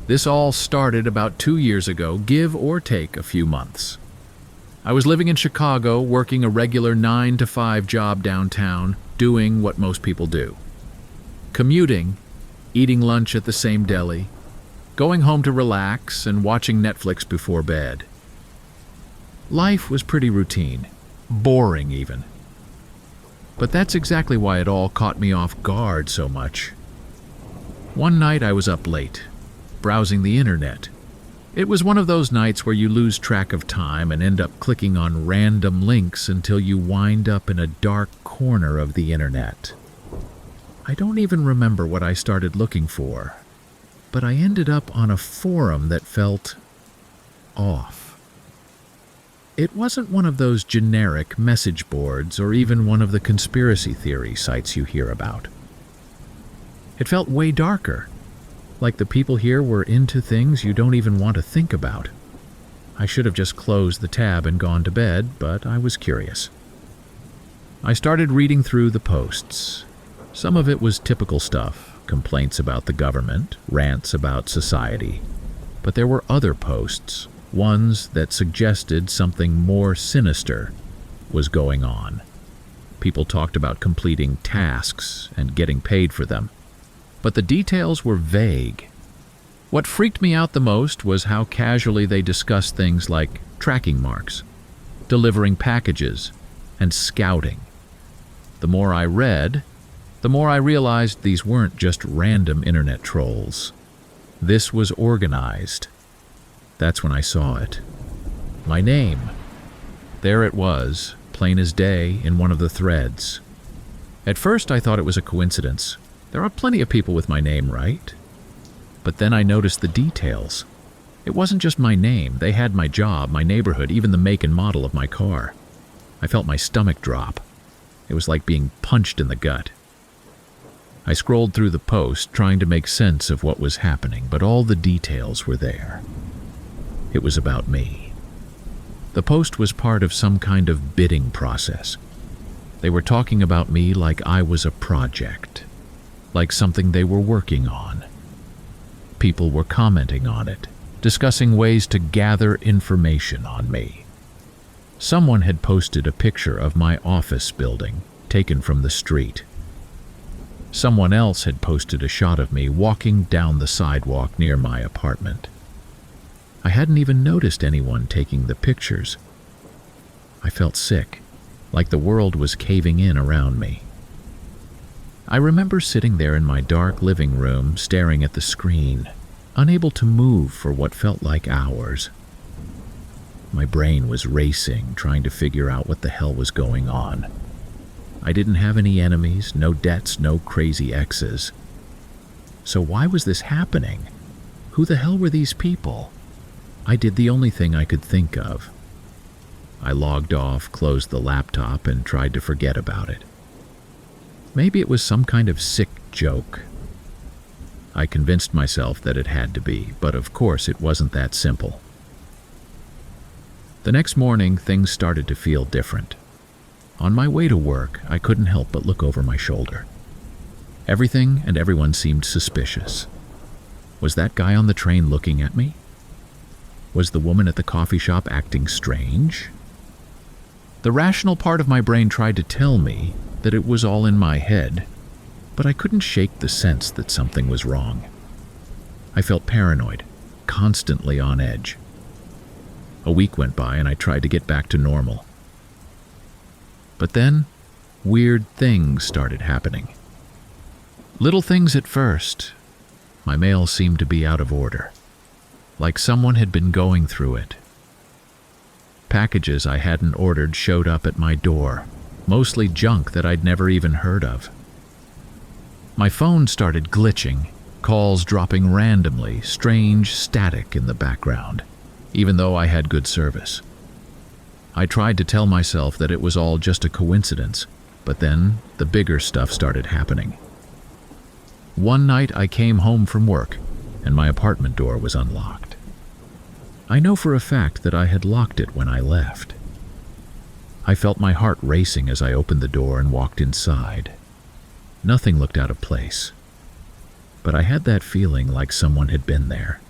This all started about 2 years ago, give or take a few months. I was living in Chicago, working a regular 9 to 5 job downtown, doing what most people do. Commuting, eating lunch at the same deli, going home to relax, and watching Netflix before bed. Life was pretty routine, boring even. But that's exactly why it all caught me off guard so much. One night I was up late, browsing the internet. It was one of those nights where you lose track of time and end up clicking on random links until you wind up in a dark corner of the internet. I don't even remember what I started looking for, but I ended up on a forum that felt off. It wasn't one of those generic message boards or even one of the conspiracy theory sites you hear about. It felt way darker, like the people here were into things you don't even want to think about. I should have just closed the tab and gone to bed, but I was curious. I started reading through the posts. Some of it was typical stuff, complaints about the government, rants about society. But there were other posts, ones that suggested something more sinister was going on. People talked about completing tasks and getting paid for them, but the details were vague. What freaked me out the most was how casually they discussed things like tracking marks, delivering packages, and scouting. The more I read, the more I realized these weren't just random internet trolls. This was organized. That's when I saw it. My name. There it was, plain as day, in one of the threads. At first I thought it was a coincidence. There are plenty of people with my name, right? But then I noticed the details. It wasn't just my name. They had my job, my neighborhood, even the make and model of my car. I felt my stomach drop. It was like being punched in the gut. I scrolled through the post, trying to make sense of what was happening, but all the details were there. It was about me. The post was part of some kind of bidding process. They were talking about me like I was a project, like something they were working on. People were commenting on it, discussing ways to gather information on me. Someone had posted a picture of my office building, taken from the street. Someone else had posted a shot of me walking down the sidewalk near my apartment. I hadn't even noticed anyone taking the pictures. I felt sick, like the world was caving in around me. I remember sitting there in my dark living room, staring at the screen, unable to move for what felt like hours. My brain was racing, trying to figure out what the hell was going on. I didn't have any enemies, no debts, no crazy exes. So why was this happening? Who the hell were these people? I did the only thing I could think of. I logged off, closed the laptop, and tried to forget about it. Maybe it was some kind of sick joke. I convinced myself that it had to be, but of course it wasn't that simple. The next morning, things started to feel different. On my way to work, I couldn't help but look over my shoulder. Everything and everyone seemed suspicious. Was that guy on the train looking at me? Was the woman at the coffee shop acting strange? The rational part of my brain tried to tell me that it was all in my head, but I couldn't shake the sense that something was wrong. I felt paranoid, constantly on edge. A week went by and I tried to get back to normal. But then, weird things started happening. Little things at first. My mail seemed to be out of order, like someone had been going through it. Packages I hadn't ordered showed up at my door, mostly junk that I'd never even heard of. My phone started glitching, calls dropping randomly, strange static in the background, even though I had good service. I tried to tell myself that it was all just a coincidence, but then the bigger stuff started happening. One night I came home from work, and my apartment door was unlocked. I know for a fact that I had locked it when I left. I felt my heart racing as I opened the door and walked inside. Nothing looked out of place, but I had that feeling like someone had been there,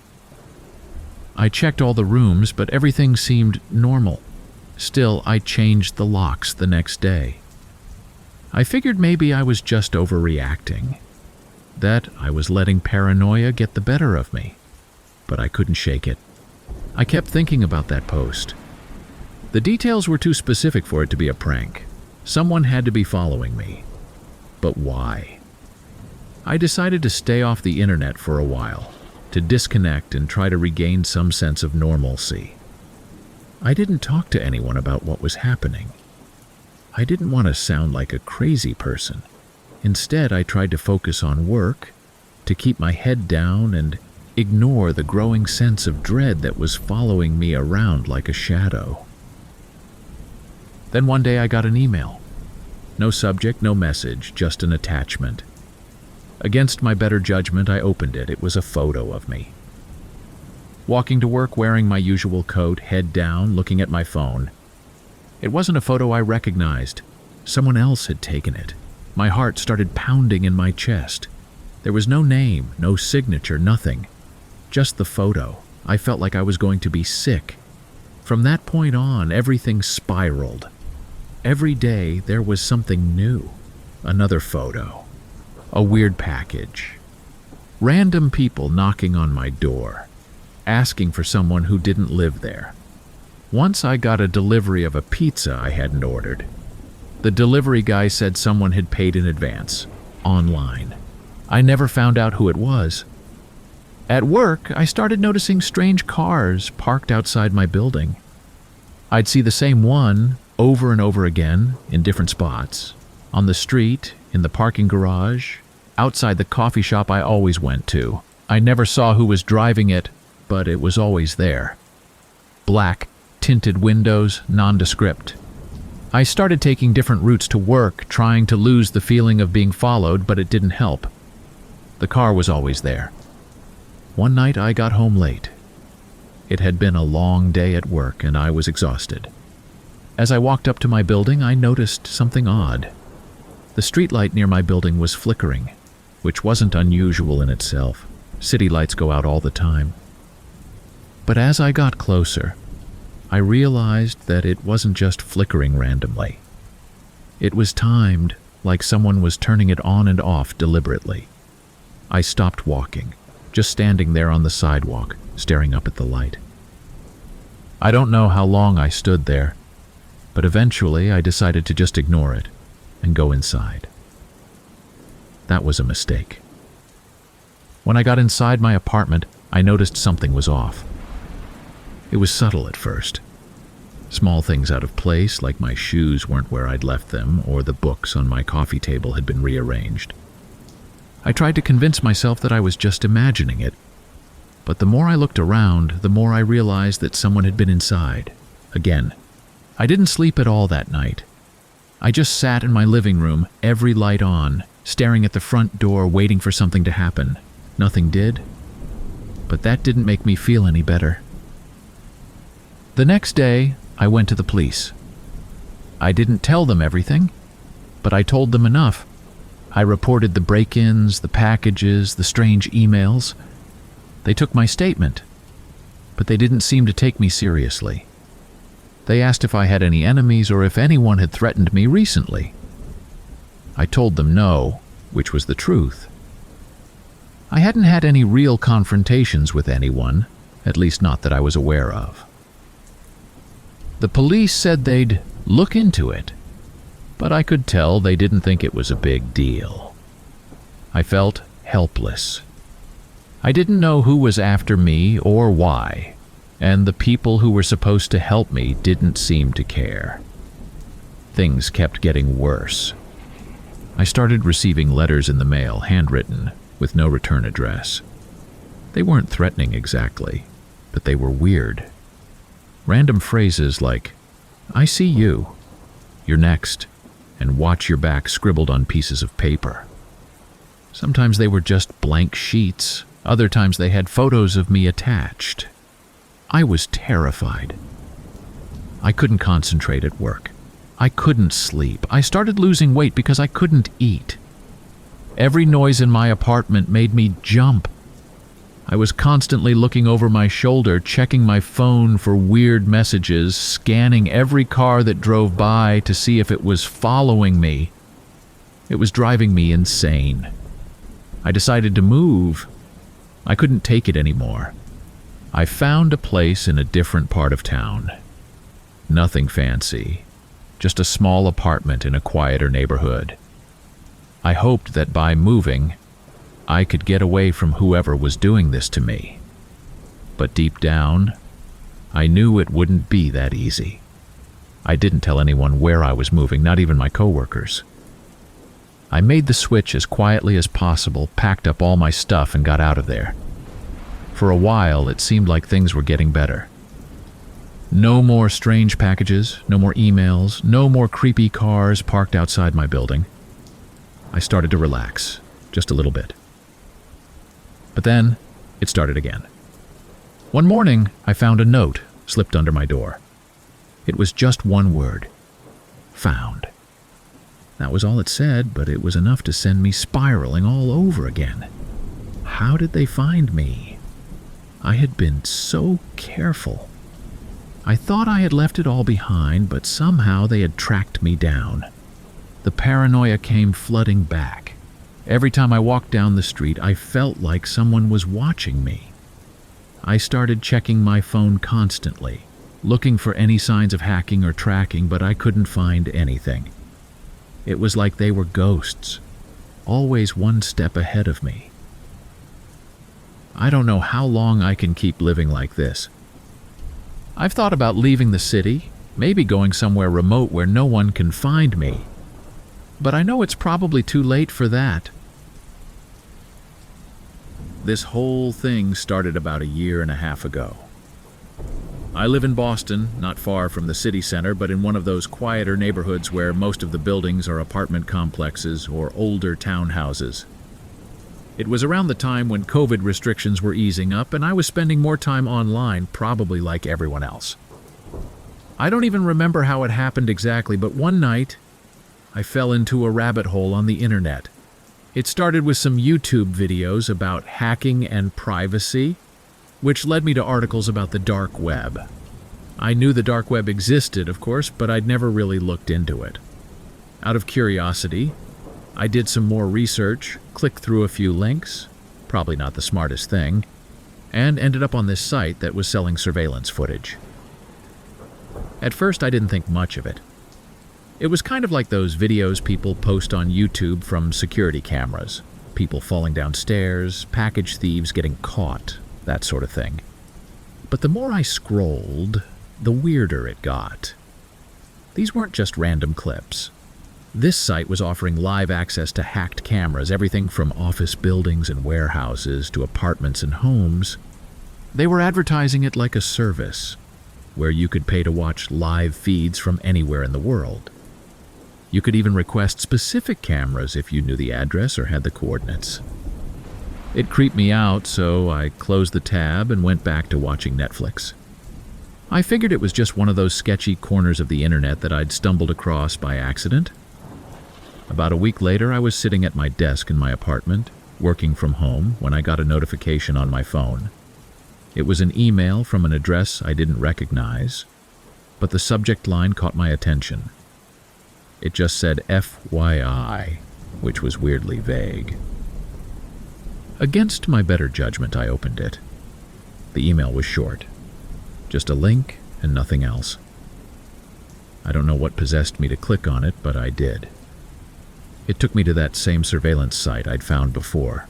I checked all the rooms, but everything seemed normal. Still, I changed the locks the next day. I figured maybe I was just overreacting, that I was letting paranoia get the better of me, but I couldn't shake it. I kept thinking about that post. The details were too specific for it to be a prank. Someone had to be following me. But why? I decided to stay off the internet for a while, to disconnect and try to regain some sense of normalcy. I didn't talk to anyone about what was happening. I didn't want to sound like a crazy person. Instead, I tried to focus on work, to keep my head down and ignore the growing sense of dread that was following me around like a shadow. Then one day I got an email. No subject, no message, just an attachment. Against my better judgment, I opened it. It was a photo of me. Walking to work wearing my usual coat, head down, looking at my phone. It wasn't a photo I recognized. Someone else had taken it. My heart started pounding in my chest. There was no name, no signature, nothing. Just the photo. I felt like I was going to be sick. From that point on, everything spiraled. Every day, there was something new. Another photo. A weird package. Random people knocking on my door, asking for someone who didn't live there. Once I got a delivery of a pizza I hadn't ordered. The delivery guy said someone had paid in advance, online. I never found out who it was. At work, I started noticing strange cars parked outside my building. I'd see the same one over and over again in different spots. On the street, in the parking garage, outside the coffee shop I always went to. I never saw who was driving it, but it was always there. Black, tinted windows, nondescript. I started taking different routes to work, trying to lose the feeling of being followed, but it didn't help. The car was always there. One night I got home late. It had been a long day at work and I was exhausted. As I walked up to my building, I noticed something odd. The streetlight near my building was flickering, which wasn't unusual in itself. City lights go out all the time. But as I got closer, I realized that it wasn't just flickering randomly. It was timed, like someone was turning it on and off deliberately. I stopped walking, just standing there on the sidewalk, staring up at the light. I don't know how long I stood there, but eventually I decided to just ignore it and go inside. That was a mistake. When I got inside my apartment, I noticed something was off. It was subtle at first. Small things out of place, like my shoes weren't where I'd left them, or the books on my coffee table had been rearranged. I tried to convince myself that I was just imagining it, but the more I looked around, the more I realized that someone had been inside. Again, I didn't sleep at all that night. I just sat in my living room, every light on, staring at the front door, waiting for something to happen. Nothing did, but that didn't make me feel any better. The next day, I went to the police. I didn't tell them everything, but I told them enough. I reported the break-ins, the packages, the strange emails. They took my statement, but they didn't seem to take me seriously. They asked if I had any enemies or if anyone had threatened me recently. I told them no, which was the truth. I hadn't had any real confrontations with anyone, at least not that I was aware of. The police said they'd look into it, but I could tell they didn't think it was a big deal. I felt helpless. I didn't know who was after me or why, and the people who were supposed to help me didn't seem to care. Things kept getting worse. I started receiving letters in the mail, handwritten, with no return address. They weren't threatening exactly, but they were weird. Random phrases like, "I see you," "You're next," and "Watch your back" scribbled on pieces of paper. Sometimes they were just blank sheets. Other times they had photos of me attached. I was terrified. I couldn't concentrate at work. I couldn't sleep. I started losing weight because I couldn't eat. Every noise in my apartment made me jump. I was constantly looking over my shoulder, checking my phone for weird messages, scanning every car that drove by to see if it was following me. It was driving me insane. I decided to move. I couldn't take it anymore. I found a place in a different part of town. Nothing fancy, just a small apartment in a quieter neighborhood. I hoped that by moving, I could get away from whoever was doing this to me. But deep down, I knew it wouldn't be that easy. I didn't tell anyone where I was moving, not even my coworkers. I made the switch as quietly as possible, packed up all my stuff, and got out of there. For a while, it seemed like things were getting better. No more strange packages, no more emails, no more creepy cars parked outside my building. I started to relax, just a little bit. But then, it started again. One morning, I found a note slipped under my door. It was just one word: found. That was all it said, but it was enough to send me spiraling all over again. How did they find me? I had been so careful. I thought I had left it all behind, but somehow they had tracked me down. The paranoia came flooding back. Every time I walked down the street, I felt like someone was watching me. I started checking my phone constantly, looking for any signs of hacking or tracking, but I couldn't find anything. It was like they were ghosts, always one step ahead of me. I don't know how long I can keep living like this. I've thought about leaving the city, maybe going somewhere remote where no one can find me. But I know it's probably too late for that. This whole thing started about 1.5 years ago. I live in Boston, not far from the city center, but in one of those quieter neighborhoods where most of the buildings are apartment complexes or older townhouses. It was around the time when COVID restrictions were easing up, and I was spending more time online, probably like everyone else. I don't even remember how it happened exactly, but one night, I fell into a rabbit hole on the internet. It started with some YouTube videos about hacking and privacy, which led me to articles about the dark web. I knew the dark web existed, of course, but I'd never really looked into it. Out of curiosity, I did some more research, clicked through a few links, probably not the smartest thing, and ended up on this site that was selling surveillance footage. At first, I didn't think much of it. It was kind of like those videos people post on YouTube from security cameras. People falling down stairs, package thieves getting caught, that sort of thing. But the more I scrolled, the weirder it got. These weren't just random clips. This site was offering live access to hacked cameras, everything from office buildings and warehouses to apartments and homes. They were advertising it like a service, where you could pay to watch live feeds from anywhere in the world. You could even request specific cameras if you knew the address or had the coordinates. It creeped me out, so I closed the tab and went back to watching Netflix. I figured it was just one of those sketchy corners of the internet that I'd stumbled across by accident. About a week later, I was sitting at my desk in my apartment, working from home, when I got a notification on my phone. It was an email from an address I didn't recognize, but the subject line caught my attention. It just said FYI, which was weirdly vague. Against my better judgment, I opened it. The email was short. Just a link and nothing else. I don't know what possessed me to click on it, but I did. It took me to that same surveillance site I'd found before.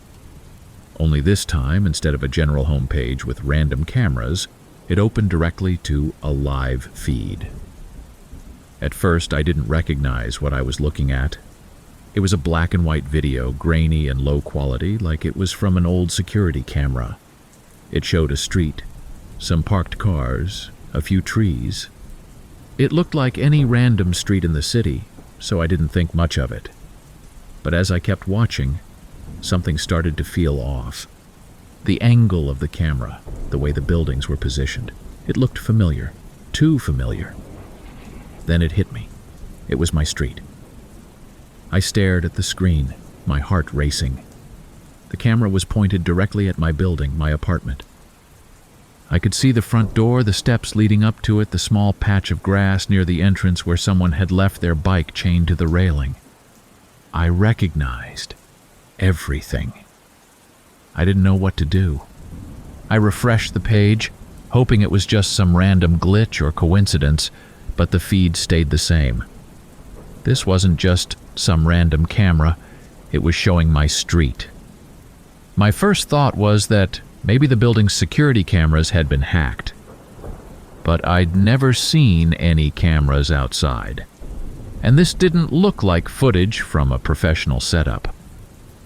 Only this time, instead of a general homepage with random cameras, it opened directly to a live feed. At first, I didn't recognize what I was looking at. It was a black and white video, grainy and low quality, like it was from an old security camera. It showed a street, some parked cars, a few trees. It looked like any random street in the city, so I didn't think much of it. But as I kept watching, something started to feel off. The angle of the camera, the way the buildings were positioned, it looked familiar, too familiar. Then it hit me. It was my street. I stared at the screen, my heart racing. The camera was pointed directly at my building, my apartment. I could see the front door, the steps leading up to it, the small patch of grass near the entrance where someone had left their bike chained to the railing. I recognized everything. I didn't know what to do. I refreshed the page, hoping it was just some random glitch or coincidence, but the feed stayed the same. This wasn't just some random camera, it was showing my street. My first thought was that maybe the building's security cameras had been hacked. But I'd never seen any cameras outside. And this didn't look like footage from a professional setup.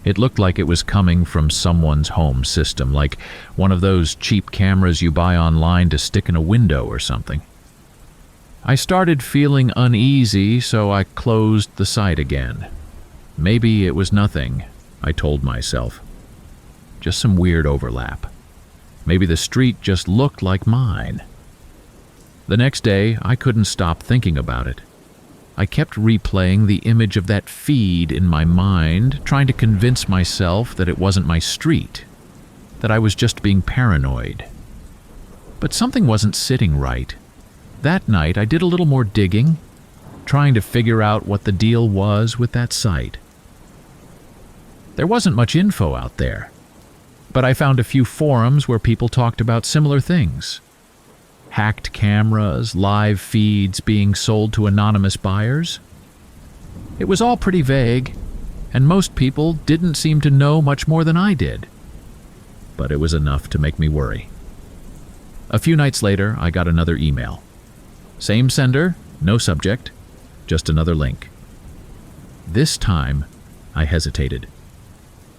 It looked like it was coming from someone's home system, like one of those cheap cameras you buy online to stick in a window or something. I started feeling uneasy, so I closed the site again. Maybe it was nothing, I told myself. Just some weird overlap. Maybe the street just looked like mine. The next day, I couldn't stop thinking about it. I kept replaying the image of that feed in my mind, trying to convince myself that it wasn't my street, that I was just being paranoid. But something wasn't sitting right. That night, I did a little more digging, trying to figure out what the deal was with that site. There wasn't much info out there, but I found a few forums where people talked about similar things. Hacked cameras, live feeds being sold to anonymous buyers. It was all pretty vague, and most people didn't seem to know much more than I did. But it was enough to make me worry. A few nights later, I got another email. Same sender, no subject, just another link. This time, I hesitated.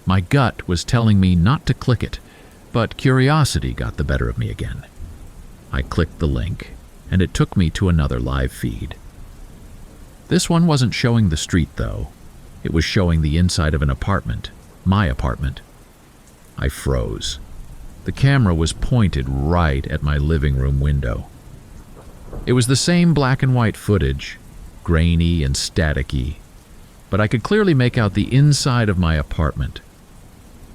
My gut was telling me not to click it, but curiosity got the better of me again. I clicked the link, and it took me to another live feed. This one wasn't showing the street, though. It was showing the inside of an apartment, my apartment. I froze. The camera was pointed right at my living room window. It was the same black and white footage, grainy and staticky, but I could clearly make out the inside of my apartment.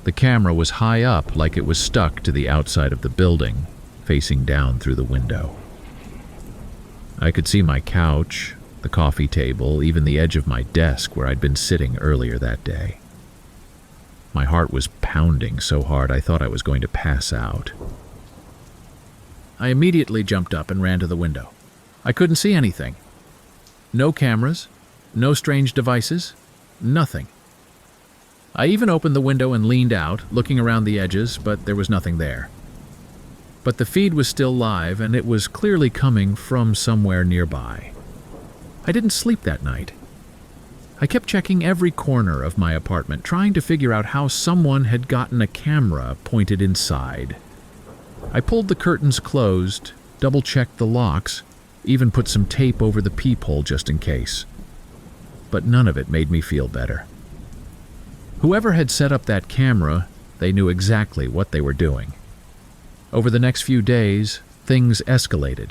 The camera was high up, like it was stuck to the outside of the building, facing down through the window. I could see my couch, the coffee table, even the edge of my desk where I'd been sitting earlier that day. My heart was pounding so hard I thought I was going to pass out. I immediately jumped up and ran to the window. I couldn't see anything. No cameras, no strange devices, nothing. I even opened the window and leaned out, looking around the edges, but there was nothing there. But the feed was still live, and it was clearly coming from somewhere nearby. I didn't sleep that night. I kept checking every corner of my apartment, trying to figure out how someone had gotten a camera pointed inside. I pulled the curtains closed, double-checked the locks, even put some tape over the peephole just in case. But none of it made me feel better. Whoever had set up that camera, they knew exactly what they were doing. Over the next few days, things escalated.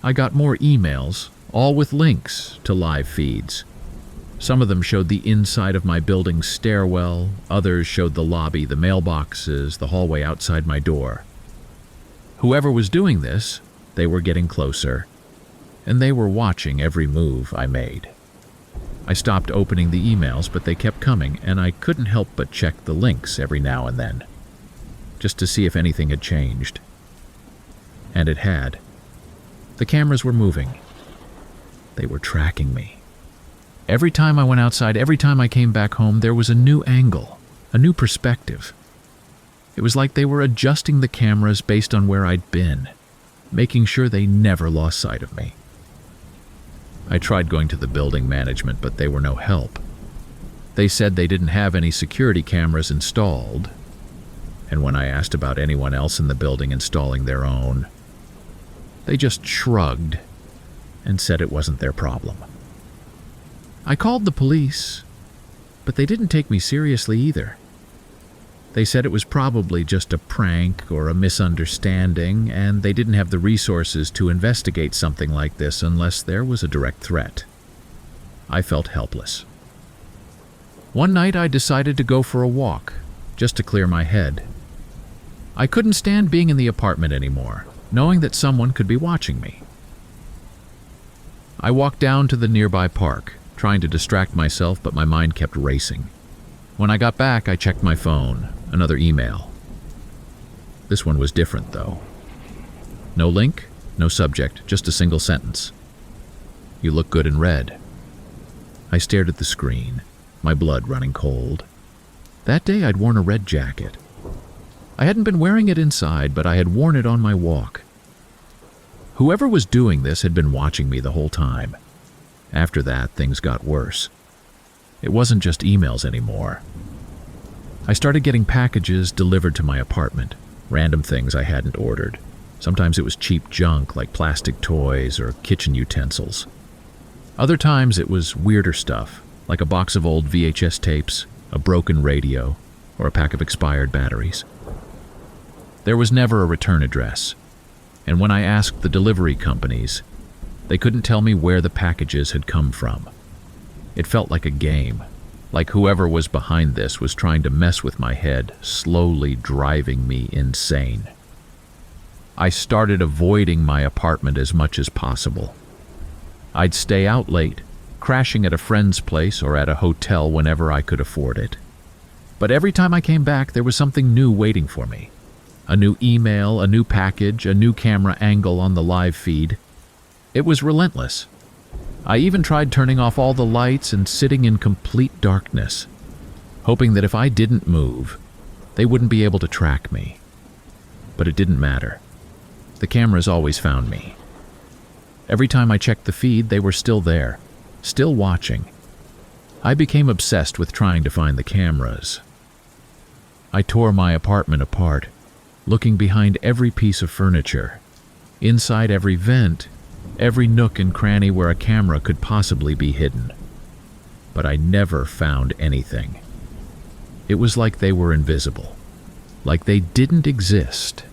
I got more emails, all with links to live feeds. Some of them showed the inside of my building's stairwell, others showed the lobby, the mailboxes, the hallway outside my door. Whoever was doing this, they were getting closer, and they were watching every move I made. I stopped opening the emails, but they kept coming, and I couldn't help but check the links every now and then, just to see if anything had changed. And it had. The cameras were moving. They were tracking me. Every time I went outside, every time I came back home, there was a new angle, a new perspective. It was like they were adjusting the cameras based on where I'd been, making sure they never lost sight of me. I tried going to the building management, but they were no help. They said they didn't have any security cameras installed, and when I asked about anyone else in the building installing their own, they just shrugged and said it wasn't their problem. I called the police, but they didn't take me seriously either. They said it was probably just a prank or a misunderstanding, and they didn't have the resources to investigate something like this unless there was a direct threat. I felt helpless. One night I decided to go for a walk, just to clear my head. I couldn't stand being in the apartment anymore, knowing that someone could be watching me. I walked down to the nearby park, trying to distract myself, but my mind kept racing. When I got back, I checked my phone, another email. This one was different, though. No link, no subject, just a single sentence. "You look good in red." I stared at the screen, my blood running cold. That day I'd worn a red jacket. I hadn't been wearing it inside, but I had worn it on my walk. Whoever was doing this had been watching me the whole time. After that, things got worse. It wasn't just emails anymore. I started getting packages delivered to my apartment, random things I hadn't ordered. Sometimes it was cheap junk like plastic toys or kitchen utensils. Other times it was weirder stuff, like a box of old VHS tapes, a broken radio, or a pack of expired batteries. There was never a return address, and when I asked the delivery companies, they couldn't tell me where the packages had come from. It felt like a game, like whoever was behind this was trying to mess with my head, slowly driving me insane. I started avoiding my apartment as much as possible. I'd stay out late, crashing at a friend's place or at a hotel whenever I could afford it. But every time I came back, there was something new waiting for me. A new email, a new package, a new camera angle on the live feed. It was relentless. I even tried turning off all the lights and sitting in complete darkness, hoping that if I didn't move, they wouldn't be able to track me. But it didn't matter. The cameras always found me. Every time I checked the feed, they were still there, still watching. I became obsessed with trying to find the cameras. I tore my apartment apart, looking behind every piece of furniture, inside every vent, every nook and cranny where a camera could possibly be hidden. But I never found anything. It was like they were invisible, like they didn't exist.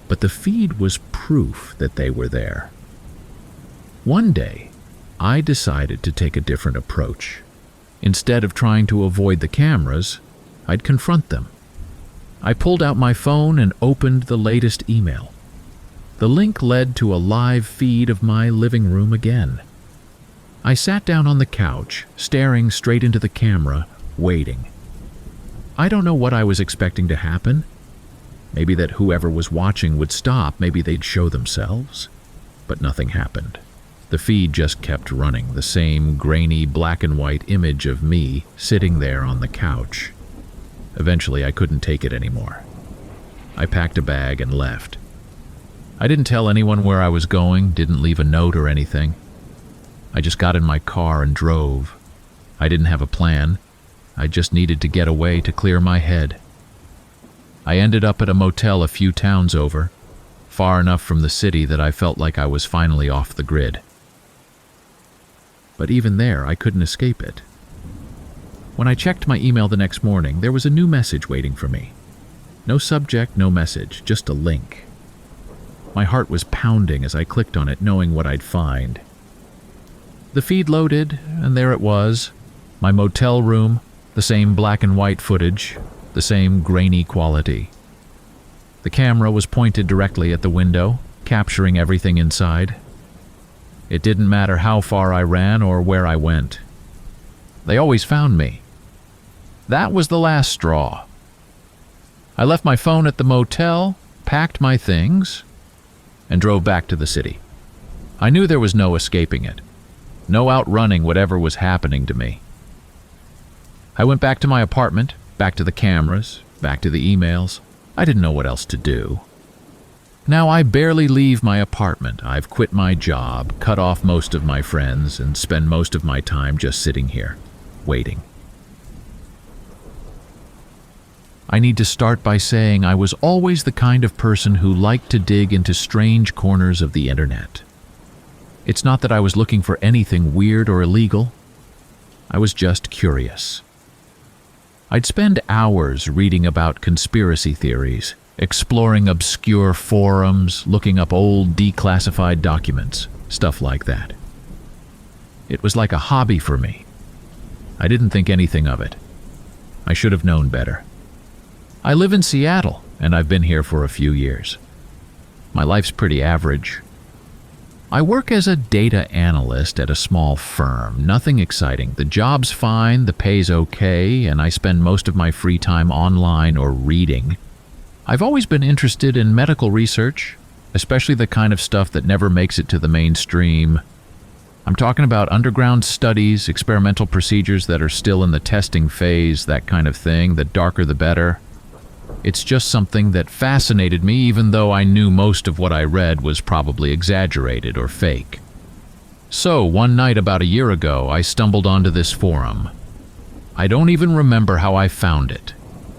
But the feed was proof that they were there. One day, I decided to take a different approach. Instead of trying to avoid the cameras, I'd confront them. I pulled out my phone and opened the latest email. The link led to a live feed of my living room again. I sat down on the couch, staring straight into the camera, waiting. I don't know what I was expecting to happen. Maybe that whoever was watching would stop, maybe they'd show themselves. But nothing happened. The feed just kept running, the same grainy black and white image of me sitting there on the couch. Eventually, I couldn't take it anymore. I packed a bag and left. I didn't tell anyone where I was going, didn't leave a note or anything. I just got in my car and drove. I didn't have a plan. I just needed to get away to clear my head. I ended up at a motel a few towns over, far enough from the city that I felt like I was finally off the grid. But even there, I couldn't escape it. When I checked my email the next morning, there was a new message waiting for me. No subject, no message, just a link. My heart was pounding as I clicked on it, knowing what I'd find. The feed loaded, and there it was, my motel room, the same black and white footage, the same grainy quality. The camera was pointed directly at the window, capturing everything inside. It didn't matter how far I ran or where I went. They always found me. That was the last straw. I left my phone at the motel, packed my things, and drove back to the city. I knew there was no escaping it, no outrunning whatever was happening to me. I went back to my apartment, back to the cameras, back to the emails. I didn't know what else to do. Now I barely leave my apartment. I've quit my job, cut off most of my friends, and spend most of my time just sitting here, waiting. I need to start by saying I was always the kind of person who liked to dig into strange corners of the internet. It's not that I was looking for anything weird or illegal. I was just curious. I'd spend hours reading about conspiracy theories, exploring obscure forums, looking up old declassified documents, stuff like that. It was like a hobby for me. I didn't think anything of it. I should have known better. I live in Seattle, and I've been here for a few years. My life's pretty average. I work as a data analyst at a small firm. Nothing exciting. The job's fine, the pay's okay, and I spend most of my free time online or reading. I've always been interested in medical research, especially the kind of stuff that never makes it to the mainstream. I'm talking about underground studies, experimental procedures that are still in the testing phase, that kind of thing. The darker the better. It's just something that fascinated me, even though I knew most of what I read was probably exaggerated or fake. So, one night about a year ago, I stumbled onto this forum. I don't even remember how I found it.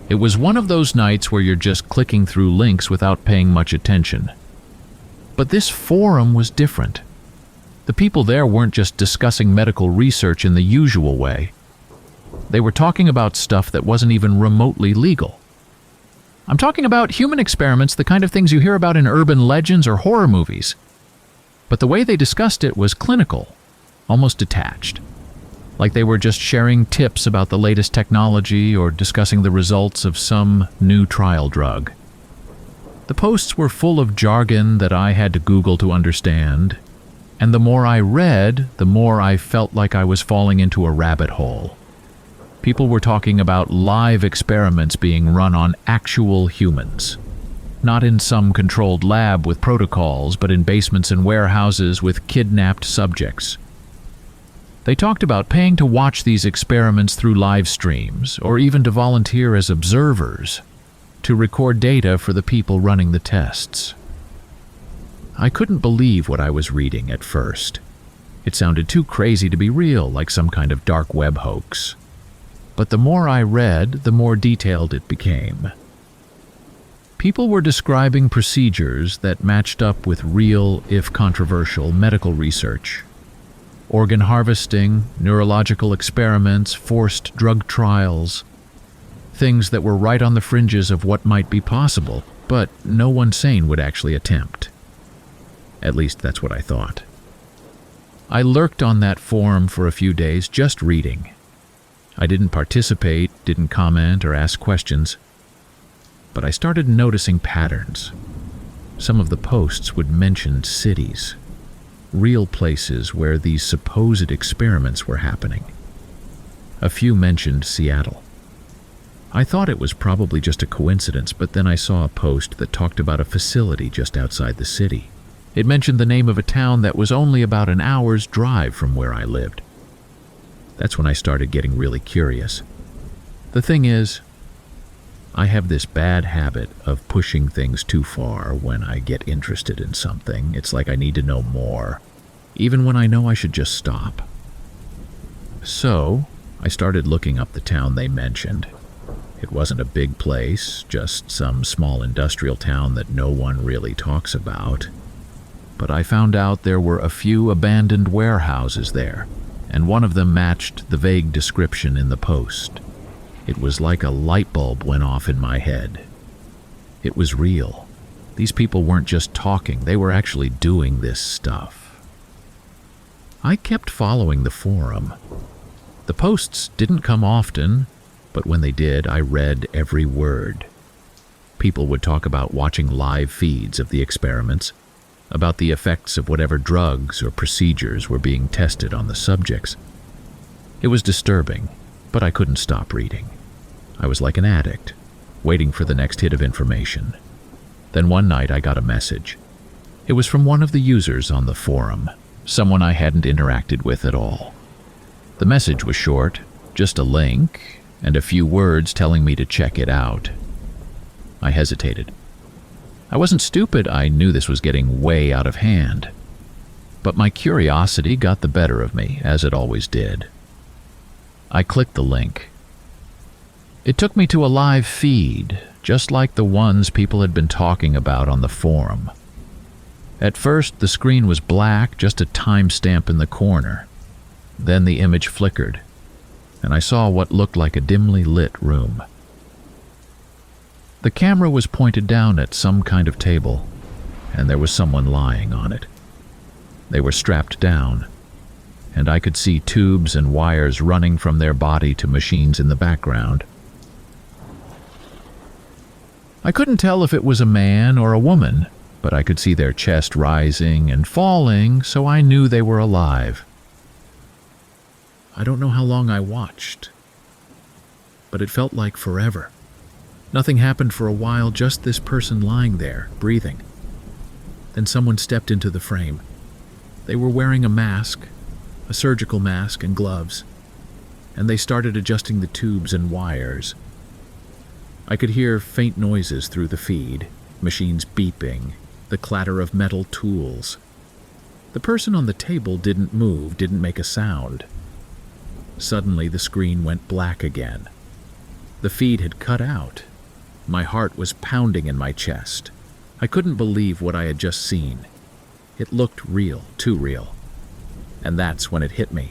It was one of those nights where you're just clicking through links without paying much attention. But this forum was different. The people there weren't just discussing medical research in the usual way. They were talking about stuff that wasn't even remotely legal. I'm talking about human experiments, the kind of things you hear about in urban legends or horror movies. But the way they discussed it was clinical, almost detached. Like they were just sharing tips about the latest technology or discussing the results of some new trial drug. The posts were full of jargon that I had to Google to understand, and the more I read, the more I felt like I was falling into a rabbit hole. People were talking about live experiments being run on actual humans. Not in some controlled lab with protocols, but in basements and warehouses with kidnapped subjects. They talked about paying to watch these experiments through live streams, or even to volunteer as observers, to record data for the people running the tests. I couldn't believe what I was reading at first. It sounded too crazy to be real, like some kind of dark web hoax. But the more I read, the more detailed it became. People were describing procedures that matched up with real, if controversial, medical research. Organ harvesting, neurological experiments, forced drug trials. Things that were right on the fringes of what might be possible, but no one sane would actually attempt. At least that's what I thought. I lurked on that forum for a few days, just reading. I didn't participate, didn't comment or ask questions, but I started noticing patterns. Some of the posts would mention cities, real places where these supposed experiments were happening. A few mentioned Seattle. I thought it was probably just a coincidence, but then I saw a post that talked about a facility just outside the city. It mentioned the name of a town that was only about an hour's drive from where I lived. That's when I started getting really curious. The thing is, I have this bad habit of pushing things too far when I get interested in something. It's like I need to know more, even when I know I should just stop. So, I started looking up the town they mentioned. It wasn't a big place, just some small industrial town that no one really talks about. But I found out there were a few abandoned warehouses there, and one of them matched the vague description in the post. It was like a light bulb went off in my head. It was real. These people weren't just talking, they were actually doing this stuff. I kept following the forum. The posts didn't come often, but when they did, I read every word. People would talk about watching live feeds of the experiments, about the effects of whatever drugs or procedures were being tested on the subjects. It was disturbing, but I couldn't stop reading. I was like an addict, waiting for the next hit of information. Then one night I got a message. It was from one of the users on the forum, someone I hadn't interacted with at all. The message was short, just a link, and a few words telling me to check it out. I hesitated. I wasn't stupid, I knew this was getting way out of hand. But my curiosity got the better of me, as it always did. I clicked the link. It took me to a live feed, just like the ones people had been talking about on the forum. At first, the screen was black, just a timestamp in the corner. Then the image flickered, and I saw what looked like a dimly lit room. The camera was pointed down at some kind of table, and there was someone lying on it. They were strapped down, and I could see tubes and wires running from their body to machines in the background. I couldn't tell if it was a man or a woman, but I could see their chest rising and falling, so I knew they were alive. I don't know how long I watched, but it felt like forever. Nothing happened for a while, just this person lying there, breathing. Then someone stepped into the frame. They were wearing a mask, a surgical mask and gloves, and they started adjusting the tubes and wires. I could hear faint noises through the feed, machines beeping, the clatter of metal tools. The person on the table didn't move, didn't make a sound. Suddenly the screen went black again. The feed had cut out. My heart was pounding in my chest. I couldn't believe what I had just seen. It looked real, too real. And that's when it hit me.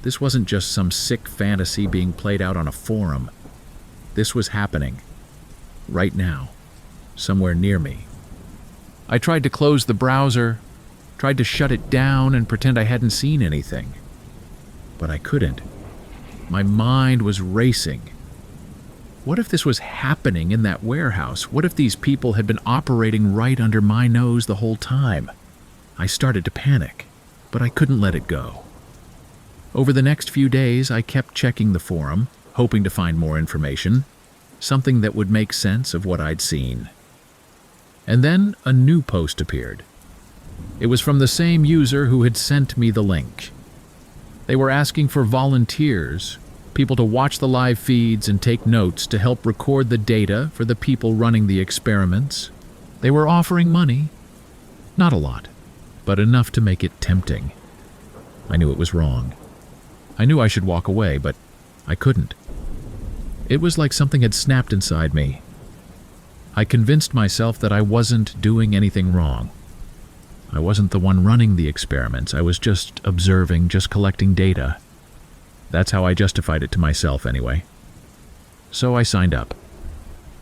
This wasn't just some sick fantasy being played out on a forum. This was happening. Right now. Somewhere near me. I tried to close the browser, tried to shut it down and pretend I hadn't seen anything. But I couldn't. My mind was racing. What if this was happening in that warehouse? What if these people had been operating right under my nose the whole time? I started to panic, but I couldn't let it go. Over the next few days, I kept checking the forum, hoping to find more information, something that would make sense of what I'd seen. And then a new post appeared. It was from the same user who had sent me the link. They were asking for volunteers, people to watch the live feeds and take notes to help record the data for the people running the experiments. They were offering money. Not a lot, but enough to make it tempting. I knew it was wrong. I knew I should walk away, but I couldn't. It was like something had snapped inside me. I convinced myself that I wasn't doing anything wrong. I wasn't the one running the experiments. I was just observing, just collecting data. That's how I justified it to myself anyway. So I signed up.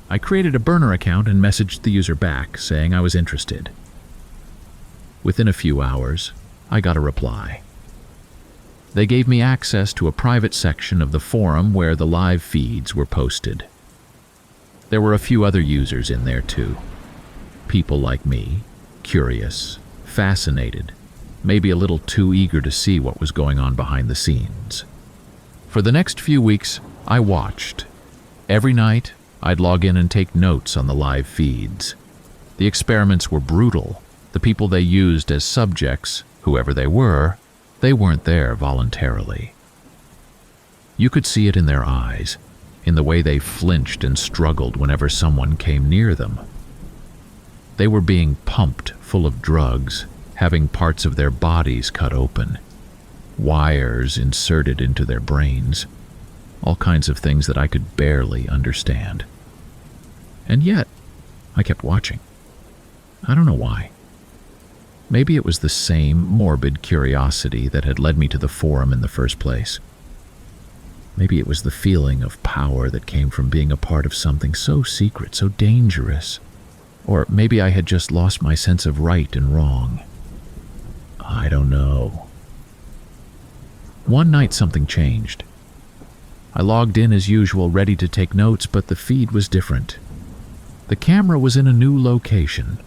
I created a burner account and messaged the user back, saying I was interested. Within a few hours, I got a reply. They gave me access to a private section of the forum where the live feeds were posted. There were a few other users in there too. People like me, curious, fascinated, maybe a little too eager to see what was going on behind the scenes. For the next few weeks, I watched. Every night, I'd log in and take notes on the live feeds. The experiments were brutal. The people they used as subjects, whoever they weren't there voluntarily. You could see it in their eyes, in the way they flinched and struggled whenever someone came near them. They were being pumped full of drugs, having parts of their bodies cut open, wires inserted into their brains, all kinds of things that I could barely understand. And yet, I kept watching. I don't know why. Maybe it was the same morbid curiosity that had led me to the forum in the first place. Maybe it was the feeling of power that came from being a part of something so secret, so dangerous. Or maybe I had just lost my sense of right and wrong. I don't know. One night something changed. I logged in as usual, ready to take notes, but the feed was different. The camera was in a new location,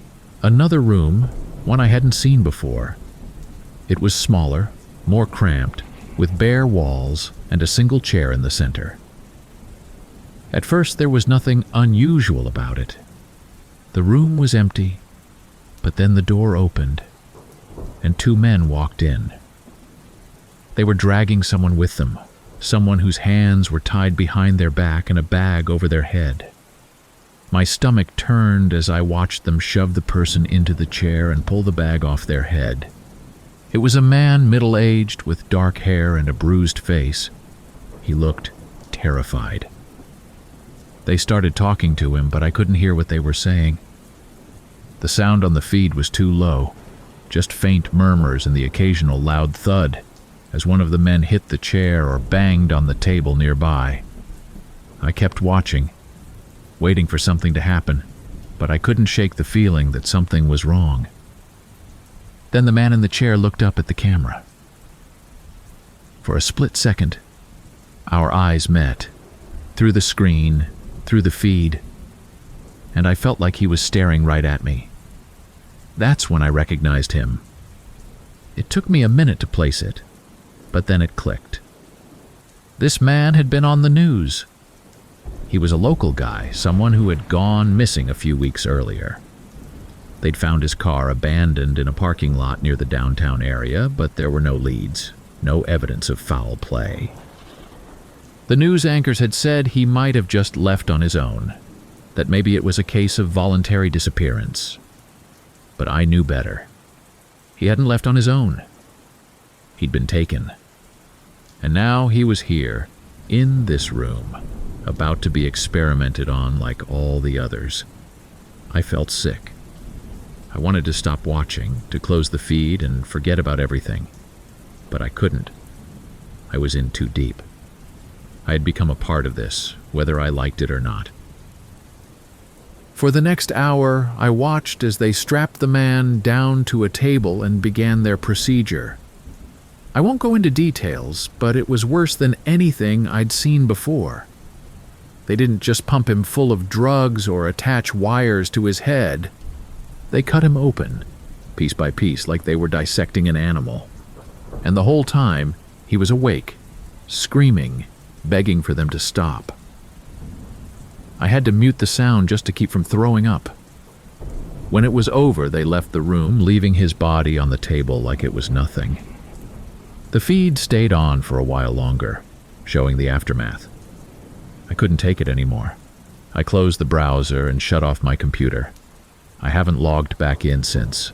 another room, one I hadn't seen before. It was smaller, more cramped, with bare walls and a single chair in the center. At first there was nothing unusual about it. The room was empty, but then the door opened, and two men walked in. They were dragging someone with them, someone whose hands were tied behind their back and a bag over their head. My stomach turned as I watched them shove the person into the chair and pull the bag off their head. It was a man middle-aged with dark hair and a bruised face. He looked terrified. They started talking to him, but I couldn't hear what they were saying. The sound on the feed was too low, just faint murmurs and the occasional loud thud as one of the men hit the chair or banged on the table nearby. I kept watching, waiting for something to happen, but I couldn't shake the feeling that something was wrong. Then the man in the chair looked up at the camera. For a split second, our eyes met, through the screen, through the feed, and I felt like he was staring right at me. That's when I recognized him. It took me a minute to place it, but then it clicked. This man had been on the news. He was a local guy, someone who had gone missing a few weeks earlier. They'd found his car abandoned in a parking lot near the downtown area, but there were no leads, no evidence of foul play. The news anchors had said he might have just left on his own, that maybe it was a case of voluntary disappearance. But I knew better. He hadn't left on his own. He'd been taken. And now he was here, in this room, about to be experimented on like all the others. I felt sick. I wanted to stop watching, to close the feed and forget about everything. But I couldn't. I was in too deep. I had become a part of this, whether I liked it or not. For the next hour, I watched as they strapped the man down to a table and began their procedure. I won't go into details, but it was worse than anything I'd seen before. They didn't just pump him full of drugs or attach wires to his head. They cut him open, piece by piece, like they were dissecting an animal. And the whole time, he was awake, screaming, begging for them to stop. I had to mute the sound just to keep from throwing up. When it was over, they left the room, leaving his body on the table like it was nothing. The feed stayed on for a while longer, showing the aftermath. I couldn't take it anymore. I closed the browser and shut off my computer. I haven't logged back in since.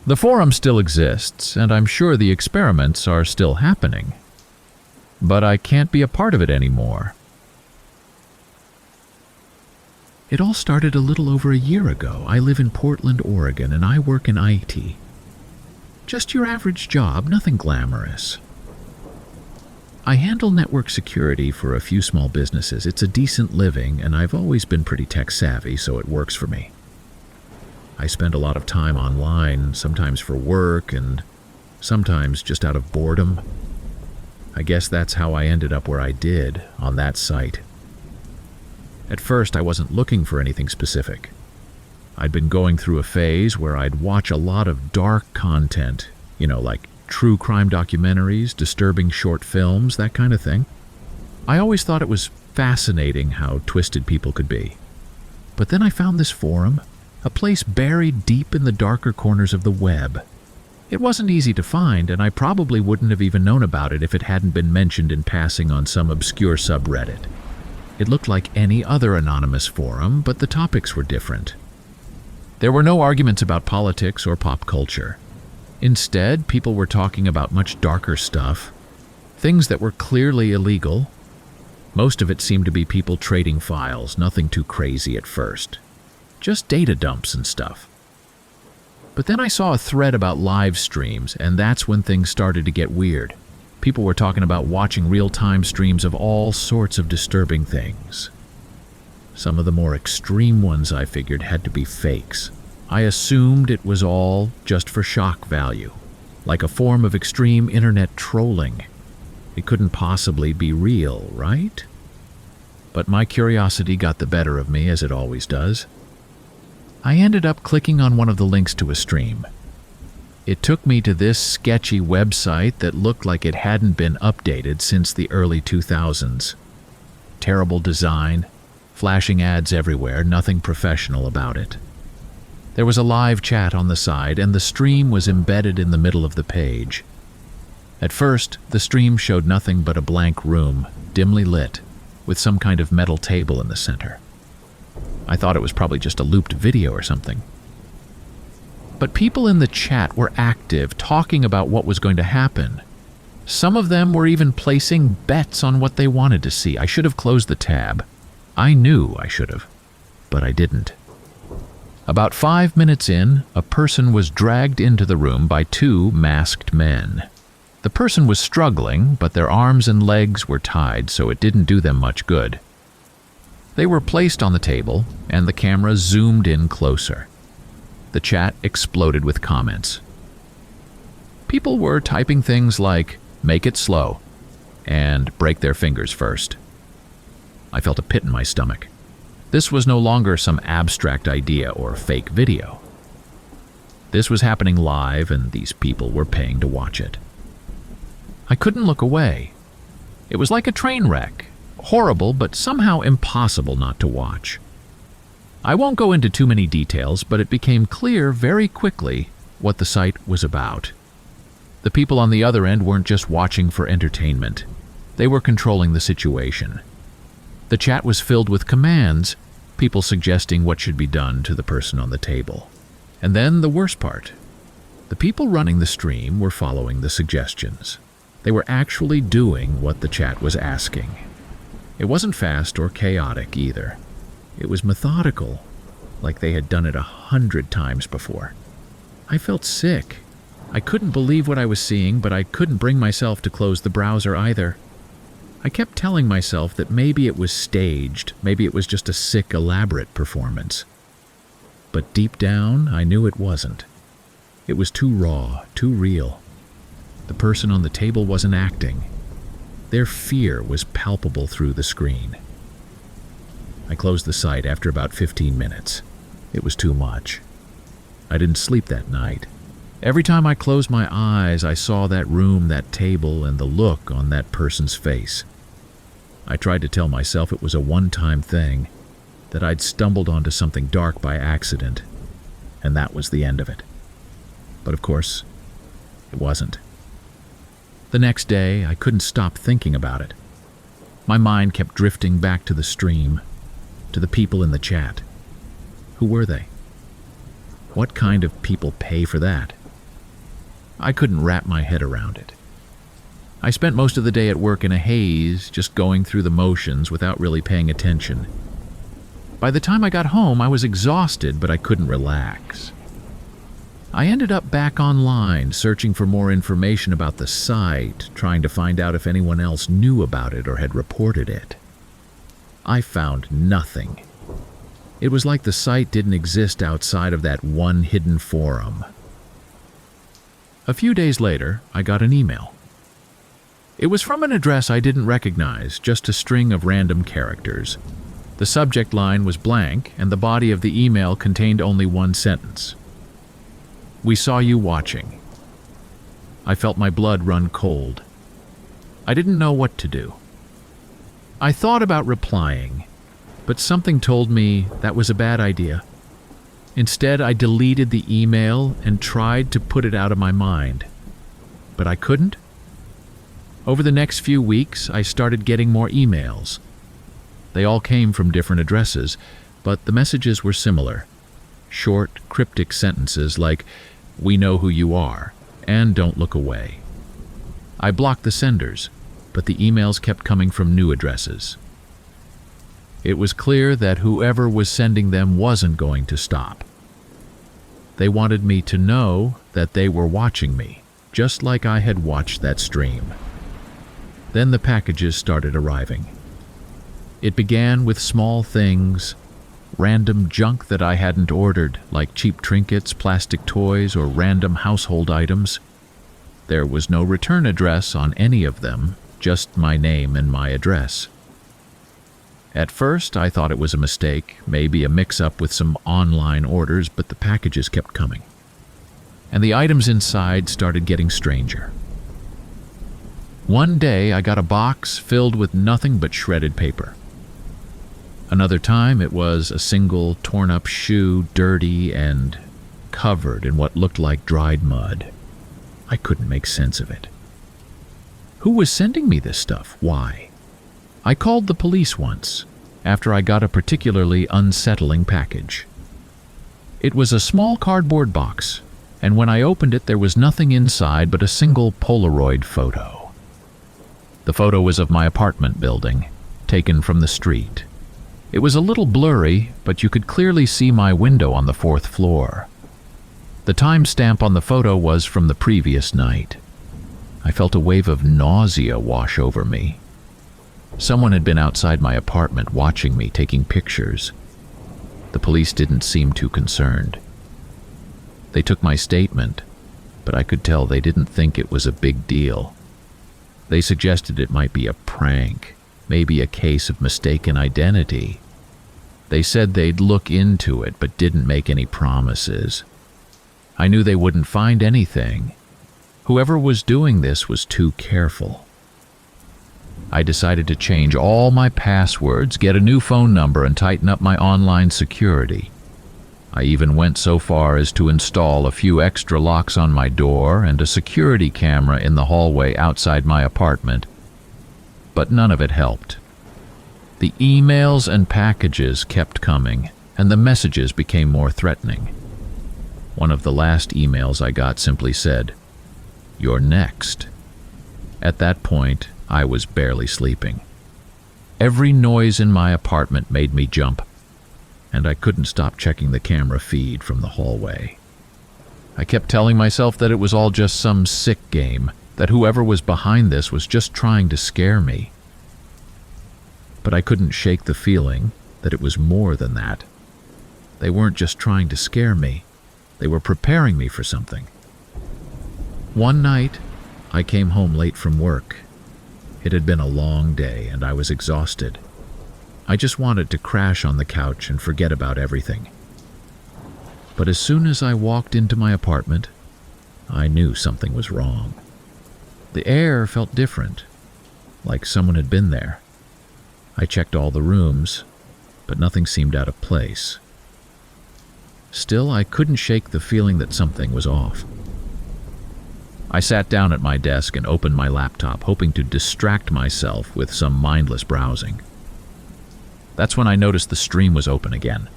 The forum still exists, and I'm sure the experiments are still happening. But I can't be a part of it anymore. It all started a little over a year ago. I live in Portland, Oregon, and I work in IT. Just your average job, nothing glamorous. I handle network security for a few small businesses. It's a decent living, and I've always been pretty tech-savvy, so it works for me. I spend a lot of time online, sometimes for work, and sometimes just out of boredom. I guess that's how I ended up where I did, on that site. At first, I wasn't looking for anything specific. I'd been going through a phase where I'd watch a lot of dark content, like true crime documentaries, disturbing short films, that kind of thing. I always thought it was fascinating how twisted people could be. But then I found this forum, a place buried deep in the darker corners of the web. It wasn't easy to find, and I probably wouldn't have even known about it if it hadn't been mentioned in passing on some obscure subreddit. It looked like any other anonymous forum, but the topics were different. There were no arguments about politics or pop culture. Instead, people were talking about much darker stuff, things that were clearly illegal. Most of it seemed to be people trading files, nothing too crazy at first. Just data dumps and stuff. But then I saw a thread about live streams, and that's when things started to get weird. People were talking about watching real-time streams of all sorts of disturbing things. Some of the more extreme ones I figured had to be fakes. I assumed it was all just for shock value, like a form of extreme internet trolling. It couldn't possibly be real, right? But my curiosity got the better of me, as it always does. I ended up clicking on one of the links to a stream. It took me to this sketchy website that looked like it hadn't been updated since the early 2000s. Terrible design, flashing ads everywhere, nothing professional about it. There was a live chat on the side, and the stream was embedded in the middle of the page. At first, the stream showed nothing but a blank room, dimly lit, with some kind of metal table in the center. I thought it was probably just a looped video or something. But people in the chat were active, talking about what was going to happen. Some of them were even placing bets on what they wanted to see. I should have closed the tab. I knew I should have, but I didn't. About 5 minutes in, a person was dragged into the room by 2 masked men. The person was struggling, but their arms and legs were tied, so it didn't do them much good. They were placed on the table, and the camera zoomed in closer. The chat exploded with comments. People were typing things like, "Make it slow," and "break their fingers first." I felt a pit in my stomach. This was no longer some abstract idea or fake video. This was happening live, and these people were paying to watch it. I couldn't look away. It was like a train wreck, horrible but somehow impossible not to watch. I won't go into too many details, but it became clear very quickly what the site was about. The people on the other end weren't just watching for entertainment. They were controlling the situation. The chat was filled with commands, people suggesting what should be done to the person on the table. And then the worst part. The people running the stream were following the suggestions. They were actually doing what the chat was asking. It wasn't fast or chaotic either. It was methodical, like they had done it 100 times before. I felt sick. I couldn't believe what I was seeing, but I couldn't bring myself to close the browser either. I kept telling myself that maybe it was staged, maybe it was just a sick, elaborate performance. But deep down, I knew it wasn't. It was too raw, too real. The person on the table wasn't acting. Their fear was palpable through the screen. I closed the site after about 15 minutes. It was too much. I didn't sleep that night. Every time I closed my eyes, I saw that room, that table, and the look on that person's face. I tried to tell myself it was a one-time thing, that I'd stumbled onto something dark by accident, and that was the end of it. But of course, it wasn't. The next day, I couldn't stop thinking about it. My mind kept drifting back to the stream, to the people in the chat. Who were they? What kind of people pay for that? I couldn't wrap my head around it. I spent most of the day at work in a haze, just going through the motions without really paying attention. By the time I got home, I was exhausted, but I couldn't relax. I ended up back online, searching for more information about the site, trying to find out if anyone else knew about it or had reported it. I found nothing. It was like the site didn't exist outside of that one hidden forum. A few days later, I got an email. It was from an address I didn't recognize, just a string of random characters. The subject line was blank, and the body of the email contained only one sentence. "We saw you watching." I felt my blood run cold. I didn't know what to do. I thought about replying, but something told me that was a bad idea. Instead, I deleted the email and tried to put it out of my mind. But I couldn't. Over the next few weeks, I started getting more emails. They all came from different addresses, but the messages were similar. Short, cryptic sentences like, "We know who you are," and "Don't look away." I blocked the senders, but the emails kept coming from new addresses. It was clear that whoever was sending them wasn't going to stop. They wanted me to know that they were watching me, just like I had watched that stream. Then the packages started arriving. It began with small things, random junk that I hadn't ordered, like cheap trinkets, plastic toys, or random household items. There was no return address on any of them, just my name and my address. At first, I thought it was a mistake, maybe a mix-up with some online orders, but the packages kept coming. And the items inside started getting stranger. One day, I got a box filled with nothing but shredded paper. Another time, it was a single torn-up shoe, dirty and covered in what looked like dried mud. I couldn't make sense of it. Who was sending me this stuff? Why? I called the police once, after I got a particularly unsettling package. It was a small cardboard box, and when I opened it, there was nothing inside but a single Polaroid photo. The photo was of my apartment building, taken from the street. It was a little blurry, but you could clearly see my window on the 4th floor. The timestamp on the photo was from the previous night. I felt a wave of nausea wash over me. Someone had been outside my apartment watching me, taking pictures. The police didn't seem too concerned. They took my statement, but I could tell they didn't think it was a big deal. They suggested it might be a prank, maybe a case of mistaken identity. They said they'd look into it, but didn't make any promises. I knew they wouldn't find anything. Whoever was doing this was too careful. I decided to change all my passwords, get a new phone number, and tighten up my online security. I even went so far as to install a few extra locks on my door and a security camera in the hallway outside my apartment. But none of it helped. The emails and packages kept coming, and the messages became more threatening. One of the last emails I got simply said, "You're next." At that point, I was barely sleeping. Every noise in my apartment made me jump, and I couldn't stop checking the camera feed from the hallway. I kept telling myself that it was all just some sick game, that whoever was behind this was just trying to scare me. But I couldn't shake the feeling that it was more than that. They weren't just trying to scare me, they were preparing me for something. One night, I came home late from work. It had been a long day and I was exhausted. I just wanted to crash on the couch and forget about everything. But as soon as I walked into my apartment, I knew something was wrong. The air felt different, like someone had been there. I checked all the rooms, but nothing seemed out of place. Still, I couldn't shake the feeling that something was off. I sat down at my desk and opened my laptop, hoping to distract myself with some mindless browsing. That's when I noticed the stream was open again.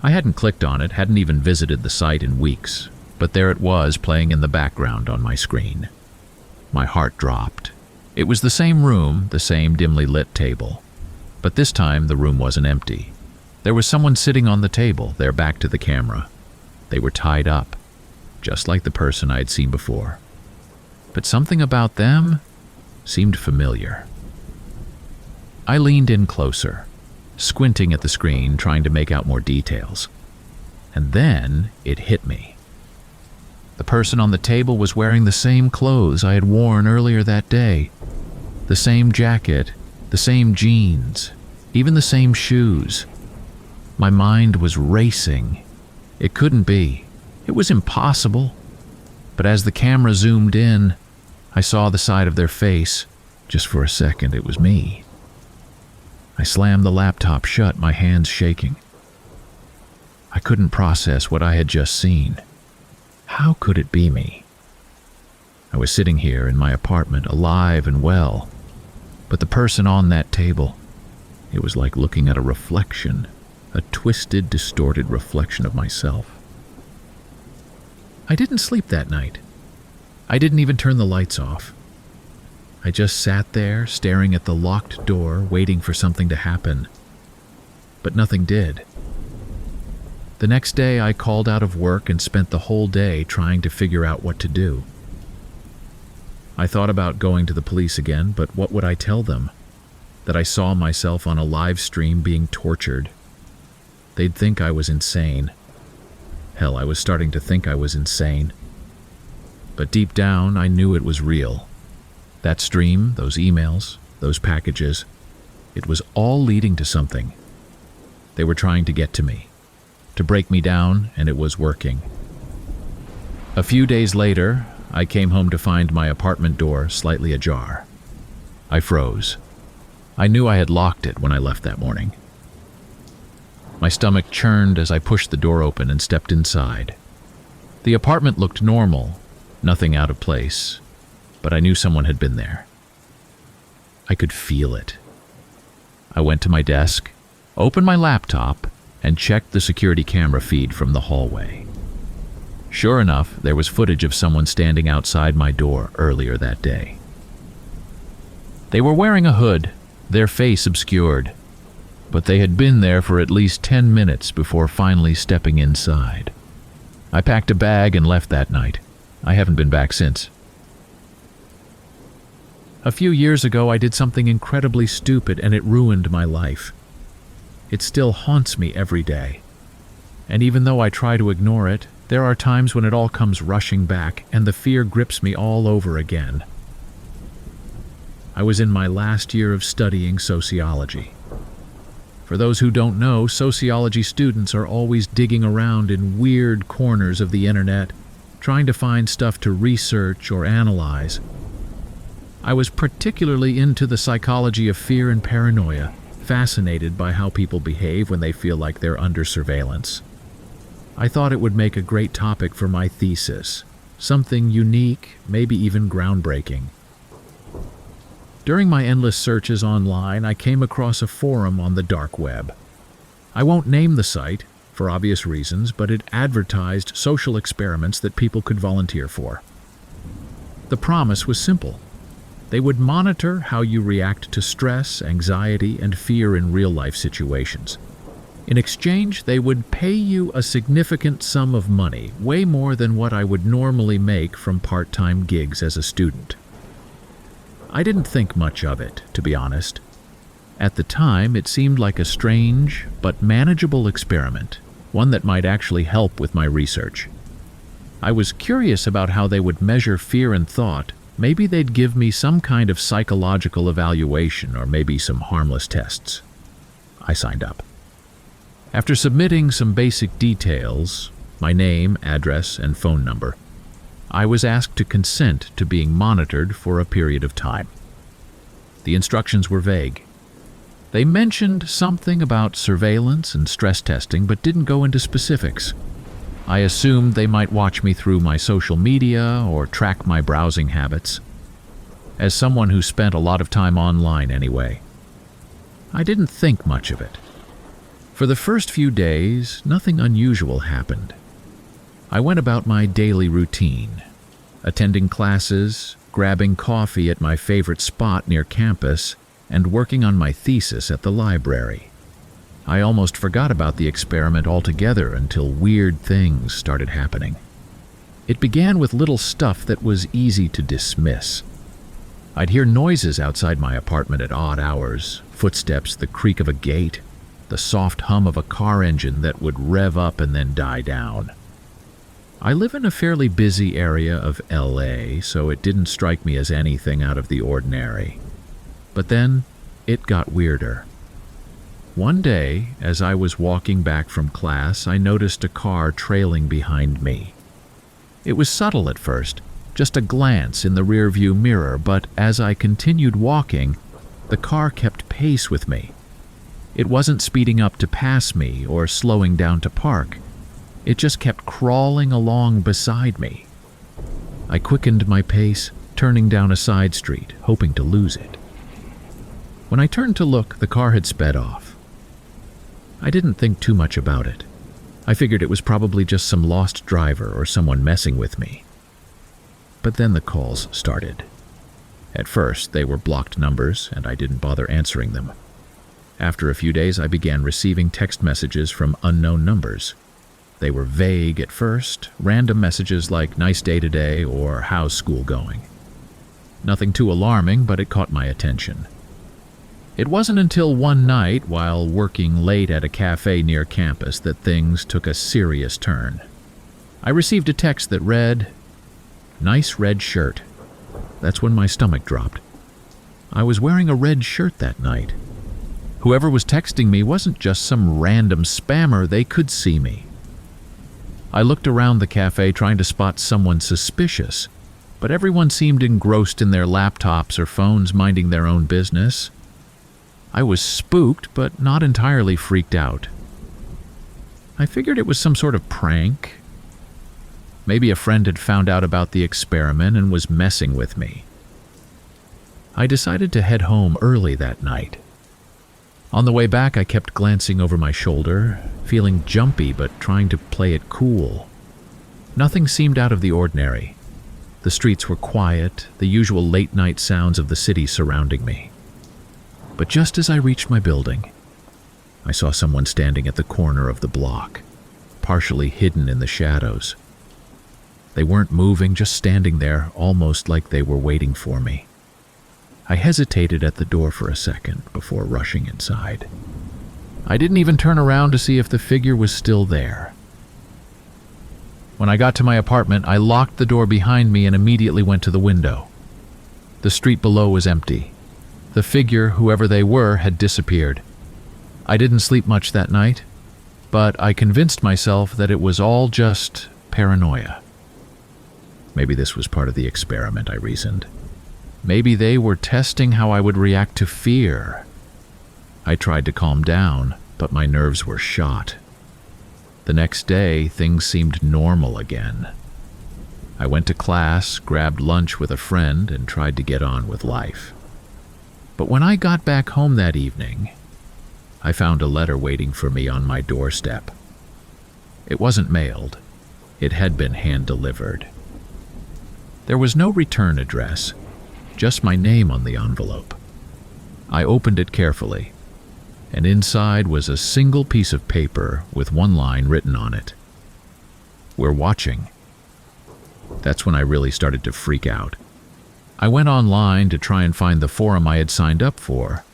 I hadn't clicked on it, hadn't even visited the site in weeks, but there it was playing in the background on my screen. My heart dropped. It was the same room, the same dimly lit table. But this time, the room wasn't empty. There was someone sitting on the table, their back to the camera. They were tied up, just like the person I had seen before. But something about them seemed familiar. I leaned in closer, squinting at the screen, trying to make out more details. And then it hit me. The person on the table was wearing the same clothes I had worn earlier that day. The same jacket, the same jeans, even the same shoes. My mind was racing. It couldn't be. It was impossible. But as the camera zoomed in, I saw the side of their face. Just for a second, it was me. I slammed the laptop shut, my hands shaking. I couldn't process what I had just seen. How could it be me? I was sitting here in my apartment, alive and well, but the person on that table, it was like looking at a reflection, a twisted, distorted reflection of myself. I didn't sleep that night. I didn't even turn the lights off. I just sat there, staring at the locked door, waiting for something to happen. But nothing did. The next day, I called out of work and spent the whole day trying to figure out what to do. I thought about going to the police again, but what would I tell them? That I saw myself on a live stream being tortured. They'd think I was insane. Hell, I was starting to think I was insane. But deep down, I knew it was real. That stream, those emails, those packages, it was all leading to something. They were trying to get to me, to break me down, and it was working. A few days later, I came home to find my apartment door slightly ajar. I froze. I knew I had locked it when I left that morning. My stomach churned as I pushed the door open and stepped inside. The apartment looked normal, nothing out of place, but I knew someone had been there. I could feel it. I went to my desk, opened my laptop, and checked the security camera feed from the hallway. Sure enough, there was footage of someone standing outside my door earlier that day. They were wearing a hood, their face obscured, but they had been there for at least 10 minutes before finally stepping inside. I packed a bag and left that night. I haven't been back since. A few years ago, I did something incredibly stupid and it ruined my life. It still haunts me every day. And even though I try to ignore it, there are times when it all comes rushing back and the fear grips me all over again. I was in my last year of studying sociology. For those who don't know, sociology students are always digging around in weird corners of the internet, trying to find stuff to research or analyze. I was particularly into the psychology of fear and paranoia, fascinated by how people behave when they feel like they're under surveillance. I thought it would make a great topic for my thesis, something unique, maybe even groundbreaking. During my endless searches online, I came across a forum on the dark web. I won't name the site, for obvious reasons, but it advertised social experiments that people could volunteer for. The promise was simple. They would monitor how you react to stress, anxiety, and fear in real-life situations. In exchange, they would pay you a significant sum of money, way more than what I would normally make from part-time gigs as a student. I didn't think much of it, to be honest. At the time, it seemed like a strange but manageable experiment, one that might actually help with my research. I was curious about how they would measure fear and thought. Maybe they'd give me some kind of psychological evaluation or maybe some harmless tests. I signed up. After submitting some basic details, my name, address, and phone number, I was asked to consent to being monitored for a period of time. The instructions were vague. They mentioned something about surveillance and stress testing, but didn't go into specifics. I assumed they might watch me through my social media or track my browsing habits. As someone who spent a lot of time online anyway, I didn't think much of it. For the first few days, nothing unusual happened. I went about my daily routine, attending classes, grabbing coffee at my favorite spot near campus, and working on my thesis at the library. I almost forgot about the experiment altogether until weird things started happening. It began with little stuff that was easy to dismiss. I'd hear noises outside my apartment at odd hours, footsteps, the creak of a gate, the soft hum of a car engine that would rev up and then die down. I live in a fairly busy area of LA, so it didn't strike me as anything out of the ordinary. But then, it got weirder. One day, as I was walking back from class, I noticed a car trailing behind me. It was subtle at first, just a glance in the rearview mirror, but as I continued walking, the car kept pace with me. It wasn't speeding up to pass me or slowing down to park. It just kept crawling along beside me. I quickened my pace, turning down a side street, hoping to lose it. When I turned to look, the car had sped off. I didn't think too much about it. I figured it was probably just some lost driver or someone messing with me. But then the calls started. At first, they were blocked numbers, and I didn't bother answering them. After a few days, I began receiving text messages from unknown numbers. They were vague at first, random messages like "nice day today" or "how's school going?" Nothing too alarming, but it caught my attention. It wasn't until one night, while working late at a cafe near campus, that things took a serious turn. I received a text that read, "Nice red shirt." That's when my stomach dropped. I was wearing a red shirt that night. Whoever was texting me wasn't just some random spammer, they could see me. I looked around the cafe trying to spot someone suspicious, but everyone seemed engrossed in their laptops or phones minding their own business. I was spooked, but not entirely freaked out. I figured it was some sort of prank. Maybe a friend had found out about the experiment and was messing with me. I decided to head home early that night. On the way back, I kept glancing over my shoulder, feeling jumpy but trying to play it cool. Nothing seemed out of the ordinary. The streets were quiet, the usual late-night sounds of the city surrounding me. But just as I reached my building, I saw someone standing at the corner of the block, partially hidden in the shadows. They weren't moving, just standing there, almost like they were waiting for me. I hesitated at the door for a second before rushing inside. I didn't even turn around to see if the figure was still there. When I got to my apartment, I locked the door behind me and immediately went to the window. The street below was empty. The figure, whoever they were, had disappeared. I didn't sleep much that night, but I convinced myself that it was all just paranoia. Maybe this was part of the experiment, I reasoned. Maybe they were testing how I would react to fear. I tried to calm down, but my nerves were shot. The next day, things seemed normal again. I went to class, grabbed lunch with a friend, and tried to get on with life. But when I got back home that evening, I found a letter waiting for me on my doorstep. It wasn't mailed. It had been hand-delivered. There was no return address, just my name on the envelope. I opened it carefully, and inside was a single piece of paper with one line written on it. "We're watching." That's when I really started to freak out. I went online to try and find the forum I had signed up for,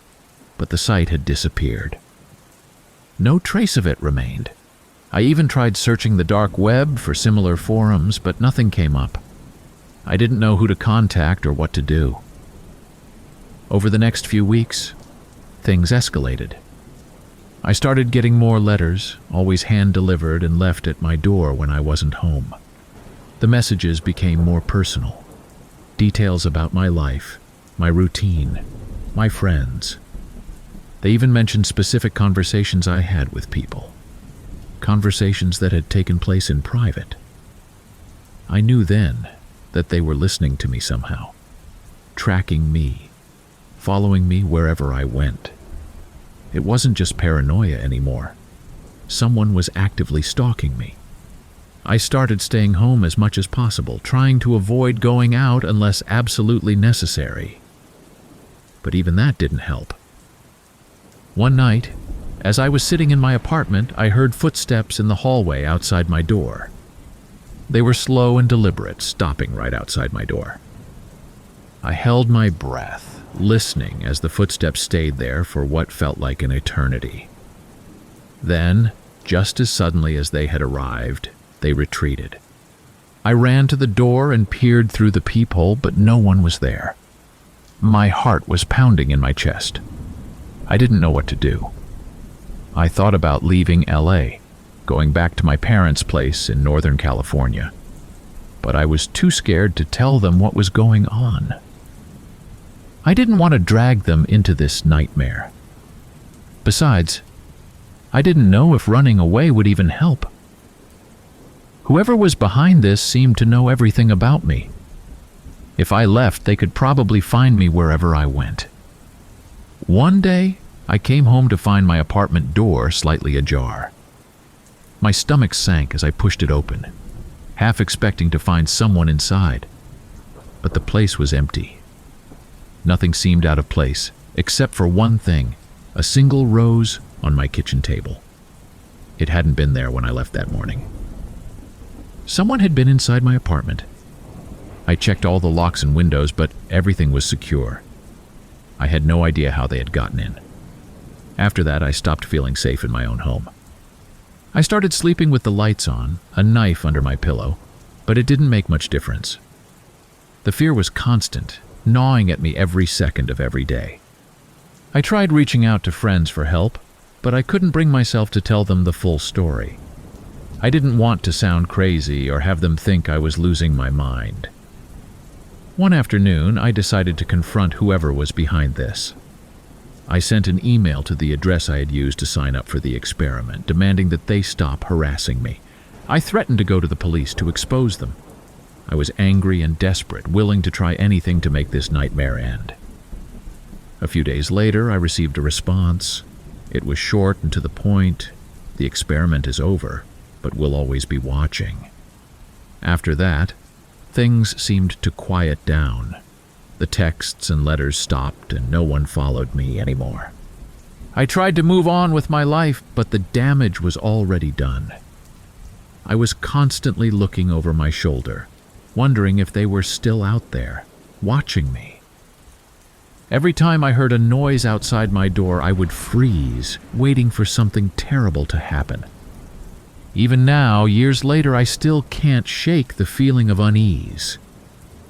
but the site had disappeared. No trace of it remained. I even tried searching the dark web for similar forums, but nothing came up. I didn't know who to contact or what to do. Over the next few weeks, things escalated. I started getting more letters, always hand-delivered and left at my door when I wasn't home. The messages became more personal. Details about my life, my routine, my friends. They even mentioned specific conversations I had with people. Conversations that had taken place in private. I knew then that they were listening to me somehow, tracking me, following me wherever I went. It wasn't just paranoia anymore. Someone was actively stalking me. I started staying home as much as possible, trying to avoid going out unless absolutely necessary. But even that didn't help. One night, as I was sitting in my apartment, I heard footsteps in the hallway outside my door. They were slow and deliberate, stopping right outside my door. I held my breath, listening as the footsteps stayed there for what felt like an eternity. Then, just as suddenly as they had arrived, they retreated. I ran to the door and peered through the peephole, but no one was there. My heart was pounding in my chest. I didn't know what to do. I thought about leaving LA, going back to my parents' place in Northern California. But I was too scared to tell them what was going on. I didn't want to drag them into this nightmare. Besides, I didn't know if running away would even help. Whoever was behind this seemed to know everything about me. If I left, they could probably find me wherever I went. One day, I came home to find my apartment door slightly ajar. My stomach sank as I pushed it open, half expecting to find someone inside. But the place was empty. Nothing seemed out of place, except for one thing, a single rose on my kitchen table. It hadn't been there when I left that morning. Someone had been inside my apartment. I checked all the locks and windows, but everything was secure. I had no idea how they had gotten in. After that, I stopped feeling safe in my own home. I started sleeping with the lights on, a knife under my pillow, but it didn't make much difference. The fear was constant, gnawing at me every second of every day. I tried reaching out to friends for help, but I couldn't bring myself to tell them the full story. I didn't want to sound crazy or have them think I was losing my mind. One afternoon, I decided to confront whoever was behind this. I sent an email to the address I had used to sign up for the experiment, demanding that they stop harassing me. I threatened to go to the police to expose them. I was angry and desperate, willing to try anything to make this nightmare end. A few days later, I received a response. It was short and to the point. The experiment is over, but we'll always be watching. After that, things seemed to quiet down. The texts and letters stopped, and no one followed me anymore. I tried to move on with my life, but the damage was already done. I was constantly looking over my shoulder, wondering if they were still out there, watching me. Every time I heard a noise outside my door, I would freeze, waiting for something terrible to happen. Even now, years later, I still can't shake the feeling of unease.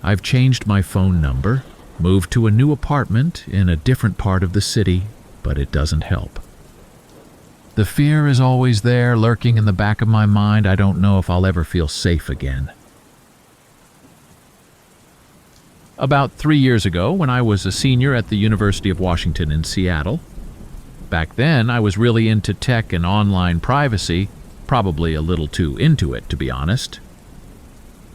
I've changed my phone number, moved to a new apartment in a different part of the city, but it doesn't help. The fear is always there, lurking in the back of my mind. I don't know if I'll ever feel safe again. About 3 years ago, when I was a senior at the University of Washington in Seattle, back then I was really into tech and online privacy, probably a little too into it, to be honest.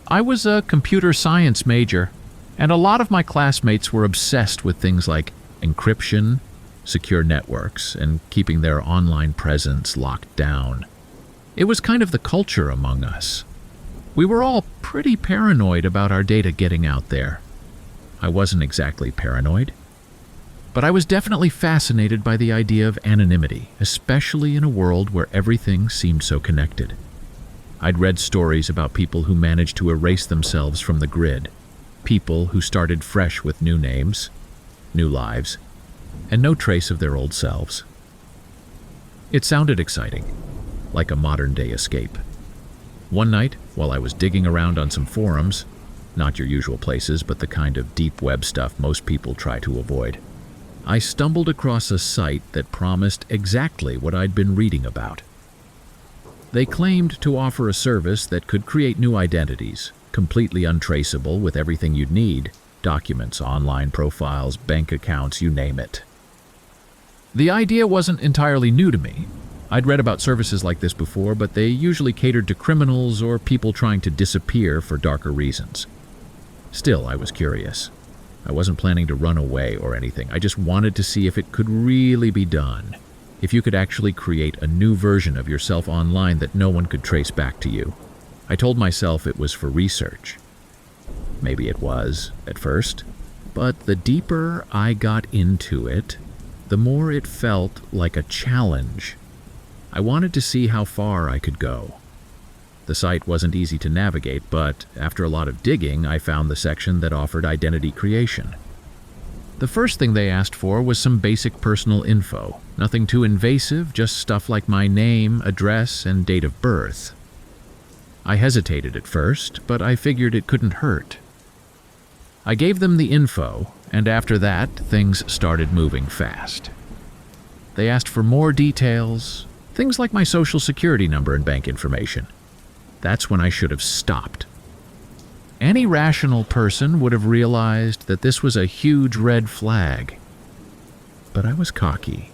I was a computer science major, and a lot of my classmates were obsessed with things like encryption, secure networks, and keeping their online presence locked down. It was kind of the culture among us. We were all pretty paranoid about our data getting out there. I wasn't exactly paranoid, but I was definitely fascinated by the idea of anonymity, especially in a world where everything seemed so connected. I'd read stories about people who managed to erase themselves from the grid, people who started fresh with new names, new lives, and no trace of their old selves. It sounded exciting, like a modern-day escape. One night, while I was digging around on some forums, not your usual places, but the kind of deep web stuff most people try to avoid, I stumbled across a site that promised exactly what I'd been reading about. They claimed to offer a service that could create new identities, completely untraceable with everything you'd need: documents, online profiles, bank accounts, you name it. The idea wasn't entirely new to me. I'd read about services like this before, but they usually catered to criminals or people trying to disappear for darker reasons. Still, I was curious. I wasn't planning to run away or anything. I just wanted to see if it could really be done. If you could actually create a new version of yourself online that no one could trace back to you. I told myself it was for research. Maybe it was, at first, but the deeper I got into it, the more it felt like a challenge. I wanted to see how far I could go. The site wasn't easy to navigate, but after a lot of digging, I found the section that offered identity creation. The first thing they asked for was some basic personal info. Nothing too invasive, just stuff like my name, address, and date of birth. I hesitated at first, but I figured it couldn't hurt. I gave them the info, and after that, things started moving fast. They asked for more details, things like my social security number and bank information. That's when I should have stopped. Any rational person would have realized that this was a huge red flag. But I was cocky.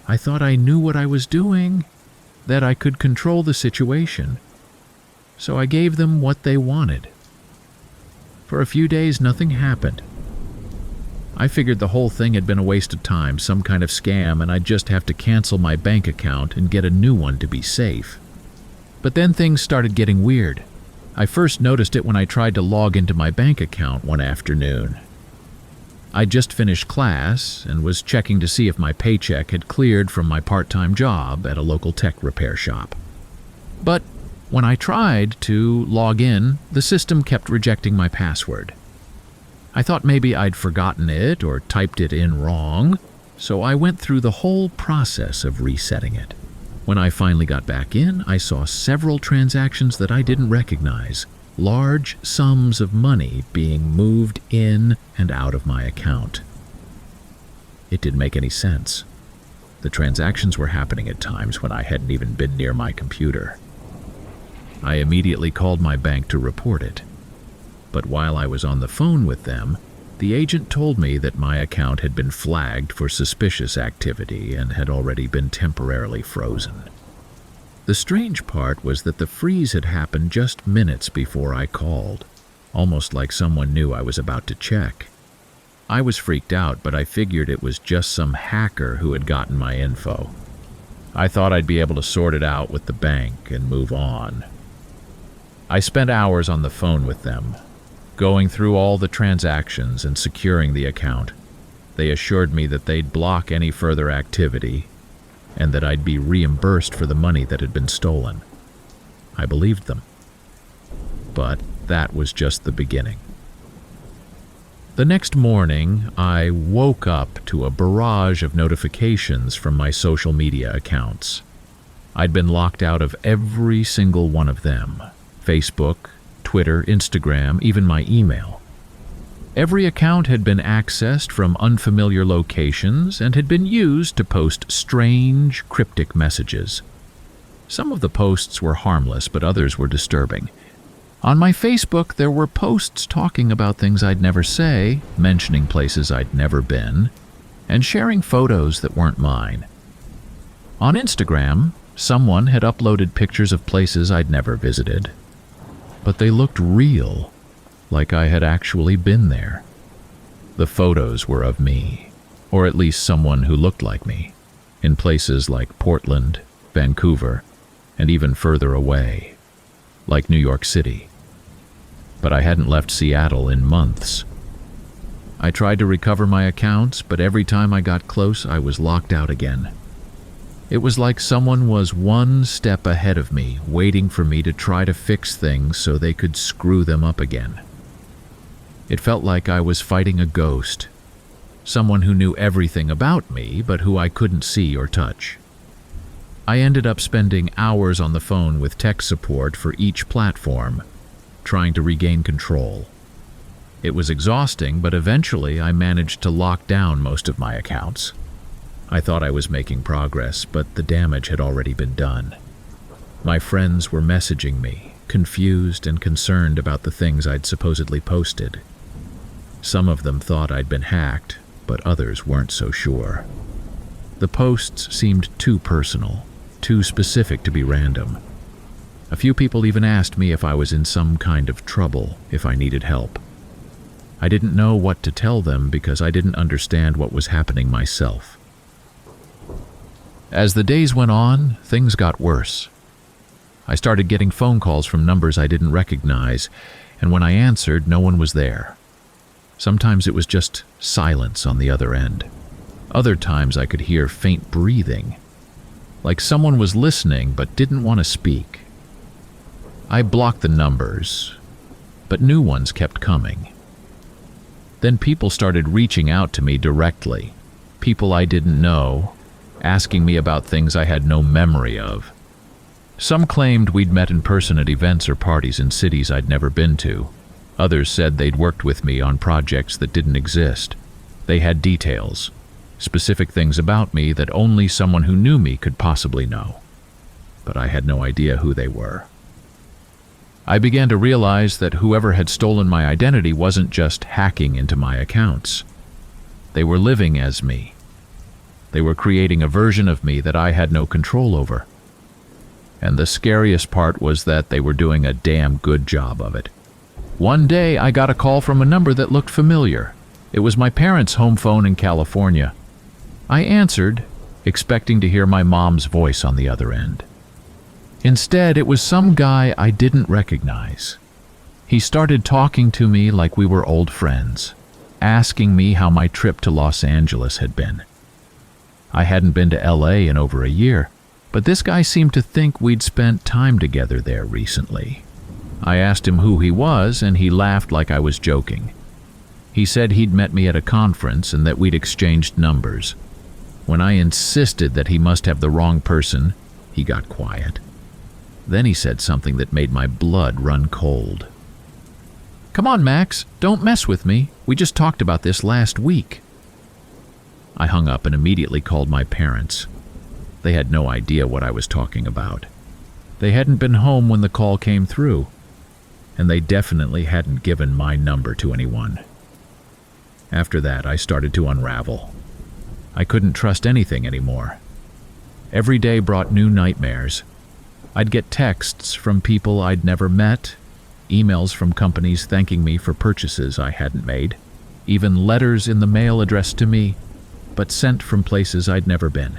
I thought I knew what I was doing, that I could control the situation. So I gave them what they wanted. For a few days, nothing happened. I figured the whole thing had been a waste of time, some kind of scam, and I'd just have to cancel my bank account and get a new one to be safe. But then things started getting weird. I first noticed it when I tried to log into my bank account one afternoon. I'd just finished class and was checking to see if my paycheck had cleared from my part-time job at a local tech repair shop. But when I tried to log in, the system kept rejecting my password. I thought maybe I'd forgotten it or typed it in wrong, so I went through the whole process of resetting it. When I finally got back in, I saw several transactions that I didn't recognize, large sums of money being moved in and out of my account. It didn't make any sense. The transactions were happening at times when I hadn't even been near my computer. I immediately called my bank to report it. But while I was on the phone with them, the agent told me that my account had been flagged for suspicious activity and had already been temporarily frozen. The strange part was that the freeze had happened just minutes before I called, almost like someone knew I was about to check. I was freaked out, but I figured it was just some hacker who had gotten my info. I thought I'd be able to sort it out with the bank and move on. I spent hours on the phone with them, going through all the transactions and securing the account. They assured me that they'd block any further activity and that I'd be reimbursed for the money that had been stolen. I believed them. But that was just the beginning. The next morning, I woke up to a barrage of notifications from my social media accounts. I'd been locked out of every single one of them: Facebook, Twitter, Instagram, even my email. Every account had been accessed from unfamiliar locations and had been used to post strange, cryptic messages. Some of the posts were harmless, but others were disturbing. On my Facebook, there were posts talking about things I'd never say, mentioning places I'd never been, and sharing photos that weren't mine. On Instagram, someone had uploaded pictures of places I'd never visited, but they looked real, like I had actually been there. The photos were of me, or at least someone who looked like me, in places like Portland, Vancouver, and even further away, like New York City. But I hadn't left Seattle in months. I tried to recover my accounts, but every time I got close, I was locked out again. It was like someone was one step ahead of me, waiting for me to try to fix things so they could screw them up again. It felt like I was fighting a ghost, someone who knew everything about me, but who I couldn't see or touch. I ended up spending hours on the phone with tech support for each platform, trying to regain control. It was exhausting, but eventually I managed to lock down most of my accounts. I thought I was making progress, but the damage had already been done. My friends were messaging me, confused and concerned about the things I'd supposedly posted. Some of them thought I'd been hacked, but others weren't so sure. The posts seemed too personal, too specific to be random. A few people even asked me if I was in some kind of trouble, if I needed help. I didn't know what to tell them because I didn't understand what was happening myself. As the days went on, things got worse. I started getting phone calls from numbers I didn't recognize, and when I answered, no one was there. Sometimes it was just silence on the other end. Other times I could hear faint breathing, like someone was listening but didn't want to speak. I blocked the numbers, but new ones kept coming. Then people started reaching out to me directly, people I didn't know, asking me about things I had no memory of. Some claimed we'd met in person at events or parties in cities I'd never been to. Others said they'd worked with me on projects that didn't exist. They had details, specific things about me that only someone who knew me could possibly know. But I had no idea who they were. I began to realize that whoever had stolen my identity wasn't just hacking into my accounts. They were living as me. They were creating a version of me that I had no control over. And the scariest part was that they were doing a damn good job of it. One day, I got a call from a number that looked familiar. It was my parents' home phone in California. I answered, expecting to hear my mom's voice on the other end. Instead, it was some guy I didn't recognize. He started talking to me like we were old friends, asking me how my trip to Los Angeles had been. I hadn't been to LA in over a year, but this guy seemed to think we'd spent time together there recently. I asked him who he was, and he laughed like I was joking. He said he'd met me at a conference and that we'd exchanged numbers. When I insisted that he must have the wrong person, he got quiet. Then he said something that made my blood run cold. "Come on, Max, don't mess with me. We just talked about this last week." I hung up and immediately called my parents. They had no idea what I was talking about. They hadn't been home when the call came through, and they definitely hadn't given my number to anyone. After that, I started to unravel. I couldn't trust anything anymore. Every day brought new nightmares. I'd get texts from people I'd never met, emails from companies thanking me for purchases I hadn't made, even letters in the mail addressed to me, but sent from places I'd never been.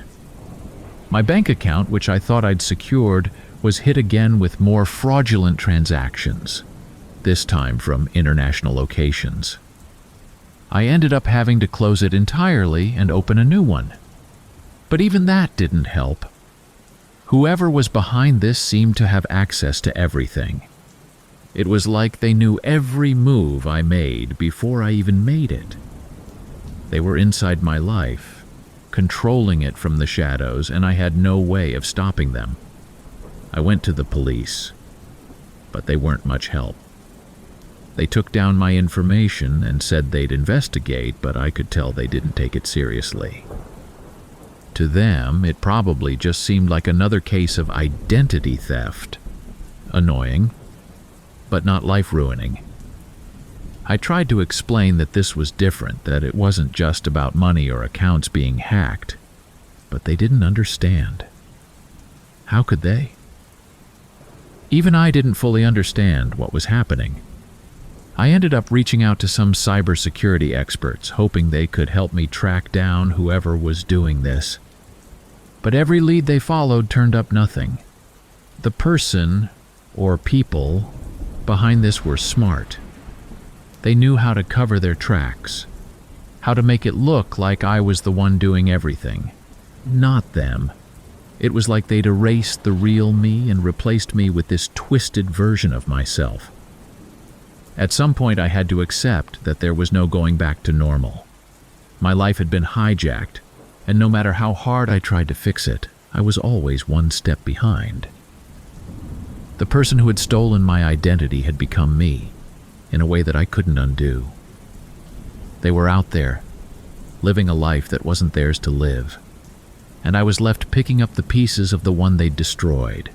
My bank account, which I thought I'd secured, was hit again with more fraudulent transactions, this time from international locations. I ended up having to close it entirely and open a new one. But even that didn't help. Whoever was behind this seemed to have access to everything. It was like they knew every move I made before I even made it. They were inside my life, controlling it from the shadows, and I had no way of stopping them. I went to the police, but they weren't much help. They took down my information and said they'd investigate, but I could tell they didn't take it seriously. To them, it probably just seemed like another case of identity theft. Annoying, but not life-ruining. I tried to explain that this was different, that it wasn't just about money or accounts being hacked, but they didn't understand. How could they? Even I didn't fully understand what was happening. I ended up reaching out to some cybersecurity experts, hoping they could help me track down whoever was doing this. But every lead they followed turned up nothing. The person, or people, behind this were smart. They knew how to cover their tracks, how to make it look like I was the one doing everything. Not them. It was like they'd erased the real me and replaced me with this twisted version of myself. At some point, I had to accept that there was no going back to normal. My life had been hijacked, and no matter how hard I tried to fix it, I was always one step behind. The person who had stolen my identity had become me, in a way that I couldn't undo. They were out there, living a life that wasn't theirs to live, and I was left picking up the pieces of the one they'd destroyed.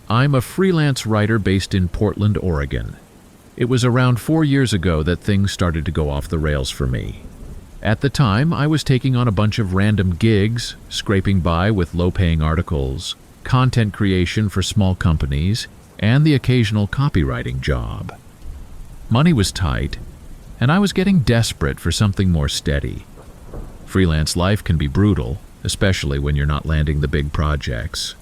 I'm a freelance writer based in Portland, Oregon. It was around 4 years ago that things started to go off the rails for me. At the time, I was taking on a bunch of random gigs, scraping by with low-paying articles, content creation for small companies, and the occasional copywriting job. Money was tight, and I was getting desperate for something more steady. Freelance life can be brutal, especially when you're not landing the big projects.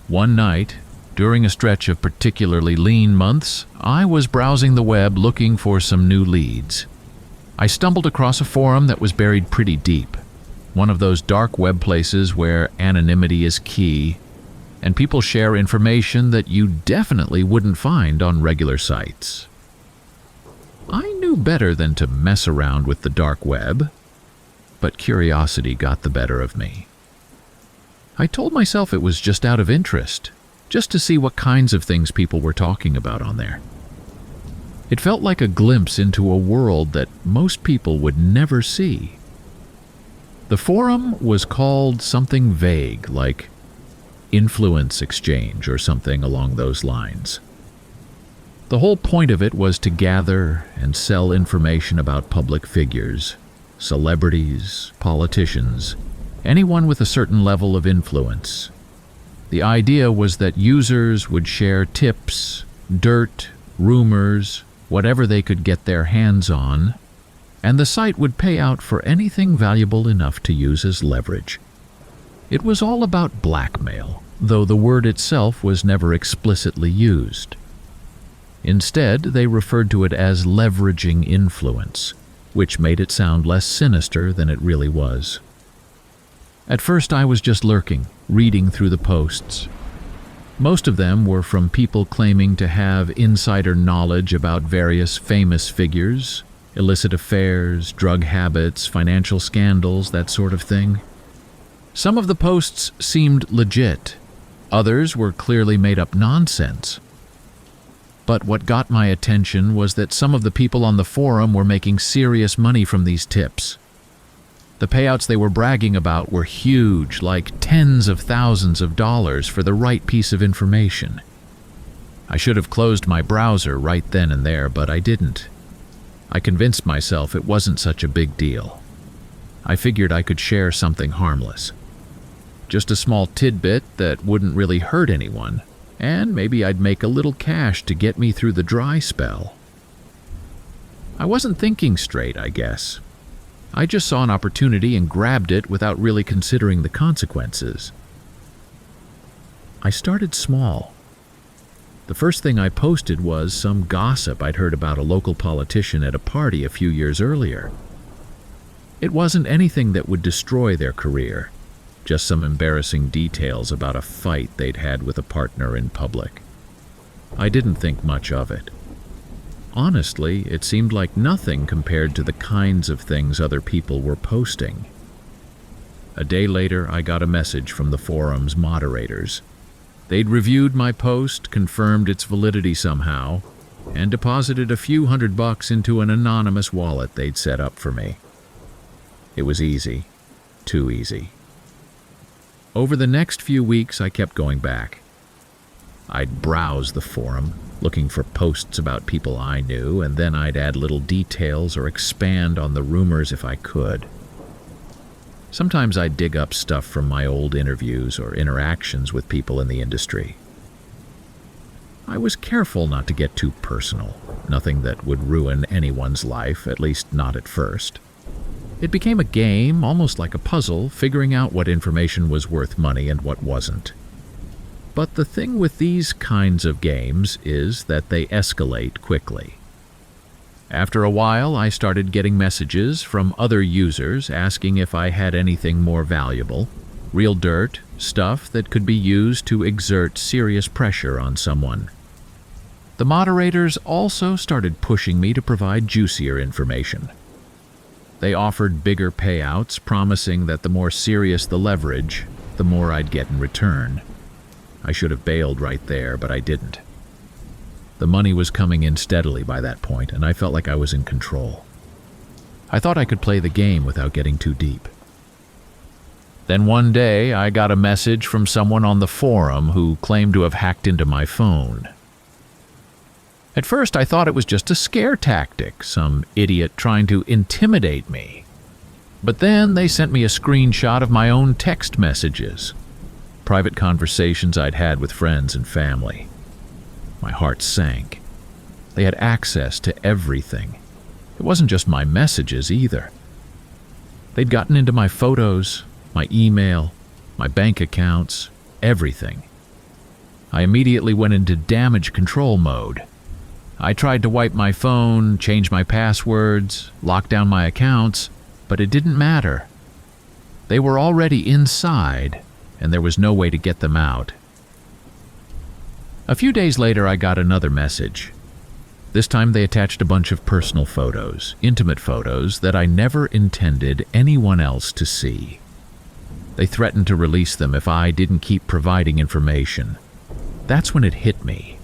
One night, during a stretch of particularly lean months, I was browsing the web looking for some new leads. I stumbled across a forum that was buried pretty deep, one of those dark web places where anonymity is key, and people share information that you definitely wouldn't find on regular sites. I knew better than to mess around with the dark web, but curiosity got the better of me. I told myself it was just out of interest, just to see what kinds of things people were talking about on there. It felt like a glimpse into a world that most people would never see. The forum was called something vague, like Influence Exchange or something along those lines. The whole point of it was to gather and sell information about public figures, celebrities, politicians, anyone with a certain level of influence. The idea was that users would share tips, dirt, rumors, whatever they could get their hands on, and the site would pay out for anything valuable enough to use as leverage. It was all about blackmail, though the word itself was never explicitly used. Instead, they referred to it as leveraging influence, which made it sound less sinister than it really was. At first, I was just lurking, reading through the posts. Most of them were from people claiming to have insider knowledge about various famous figures, illicit affairs, drug habits, financial scandals, that sort of thing. Some of the posts seemed legit. Others were clearly made-up nonsense. But what got my attention was that some of the people on the forum were making serious money from these tips. The payouts they were bragging about were huge, like tens of thousands of dollars for the right piece of information. I should have closed my browser right then and there, but I didn't. I convinced myself it wasn't such a big deal. I figured I could share something harmless. Just a small tidbit that wouldn't really hurt anyone, and maybe I'd make a little cash to get me through the dry spell. I wasn't thinking straight, I guess. I just saw an opportunity and grabbed it without really considering the consequences. I started small. The first thing I posted was some gossip I'd heard about a local politician at a party a few years earlier. It wasn't anything that would destroy their career, just some embarrassing details about a fight they'd had with a partner in public. I didn't think much of it. Honestly, it seemed like nothing compared to the kinds of things other people were posting. A day later, I got a message from the forum's moderators. They'd reviewed my post, confirmed its validity somehow, and deposited a few $100 into an anonymous wallet they'd set up for me. It was easy. Too easy. Over the next few weeks, I kept going back. I'd browse the forum, looking for posts about people I knew, and then I'd add little details or expand on the rumors if I could. Sometimes I'd dig up stuff from my old interviews or interactions with people in the industry. I was careful not to get too personal, nothing that would ruin anyone's life, at least not at first. It became a game, almost like a puzzle, figuring out what information was worth money and what wasn't. But the thing with these kinds of games is that they escalate quickly. After a while, I started getting messages from other users asking if I had anything more valuable, real dirt, stuff that could be used to exert serious pressure on someone. The moderators also started pushing me to provide juicier information. They offered bigger payouts, promising that the more serious the leverage, the more I'd get in return. I should have bailed right there, but I didn't. The money was coming in steadily by that point, and I felt like I was in control. I thought I could play the game without getting too deep. Then one day, I got a message from someone on the forum who claimed to have hacked into my phone. At first, I thought it was just a scare tactic, some idiot trying to intimidate me. But then they sent me a screenshot of my own text messages, private conversations I'd had with friends and family. My heart sank. They had access to everything. It wasn't just my messages either. They'd gotten into my photos, my email, my bank accounts, everything. I immediately went into damage control mode. I tried to wipe my phone, change my passwords, lock down my accounts, but it didn't matter. They were already inside, and there was no way to get them out. A few days later, I got another message. This time they attached a bunch of personal photos, intimate photos that I never intended anyone else to see. They threatened to release them if I didn't keep providing information. That's when it hit me.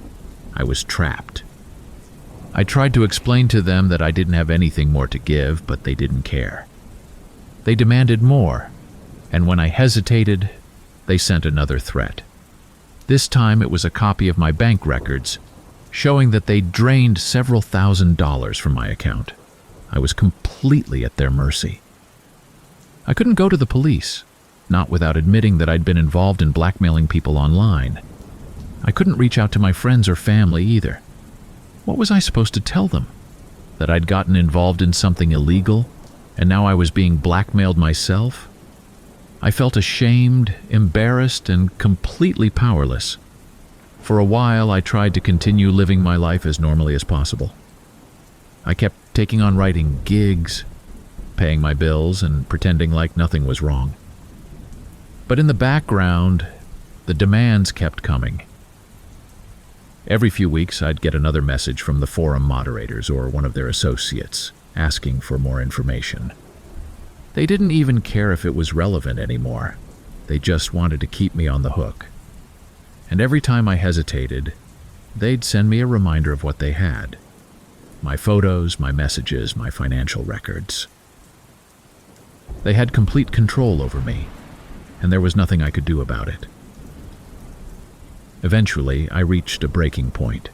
I was trapped. I tried to explain to them that I didn't have anything more to give, but they didn't care. They demanded more, and when I hesitated, they sent another threat. This time it was a copy of my bank records, showing that they'd drained several $1,000s from my account. I was completely at their mercy. I couldn't go to the police, not without admitting that I'd been involved in blackmailing people online. I couldn't reach out to my friends or family either. What was I supposed to tell them? That I'd gotten involved in something illegal, and now I was being blackmailed myself? I felt ashamed, embarrassed, and completely powerless. For a while, I tried to continue living my life as normally as possible. I kept taking on writing gigs, paying my bills, and pretending like nothing was wrong. But in the background, the demands kept coming. Every few weeks, I'd get another message from the forum moderators or one of their associates, asking for more information. They didn't even care if it was relevant anymore. They just wanted to keep me on the hook. And every time I hesitated, they'd send me a reminder of what they had. My photos, my messages, my financial records. They had complete control over me, and there was nothing I could do about it. Eventually, I reached a breaking point.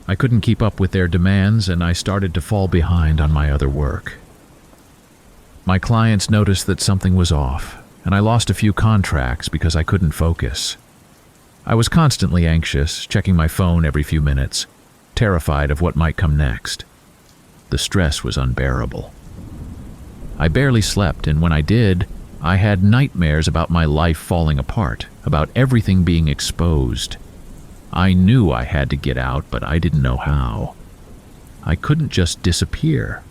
I couldn't keep up with their demands, and I started to fall behind on my other work. My clients noticed that something was off, and I lost a few contracts because I couldn't focus. I was constantly anxious, checking my phone every few minutes, terrified of what might come next. The stress was unbearable. I barely slept, and when I did, I had nightmares about my life falling apart, about everything being exposed. I knew I had to get out, but I didn't know how. I couldn't just disappear.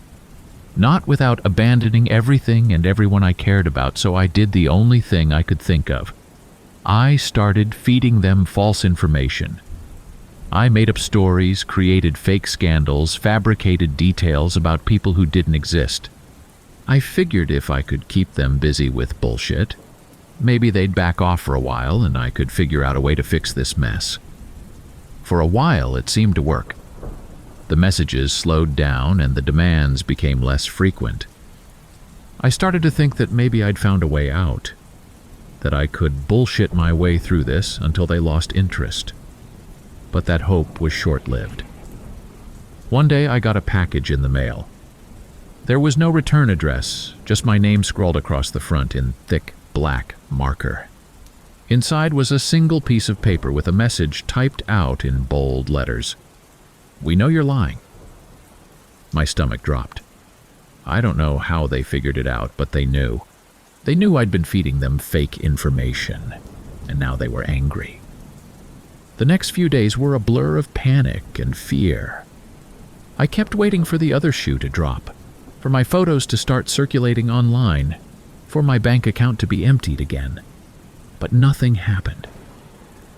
Not without abandoning everything and everyone I cared about, so I did the only thing I could think of. I started feeding them false information. I made up stories, created fake scandals, fabricated details about people who didn't exist. I figured if I could keep them busy with bullshit, maybe they'd back off for a while and I could figure out a way to fix this mess. For a while, it seemed to work. The messages slowed down and the demands became less frequent. I started to think that maybe I'd found a way out, that I could bullshit my way through this until they lost interest. But that hope was short-lived. One day I got a package in the mail. There was no return address, just my name scrawled across the front in thick black marker. Inside was a single piece of paper with a message typed out in bold letters. "We know you're lying." My stomach dropped. I don't know how they figured it out, but they knew. They knew I'd been feeding them fake information, and now they were angry. The next few days were a blur of panic and fear. I kept waiting for the other shoe to drop, for my photos to start circulating online, for my bank account to be emptied again. But nothing happened.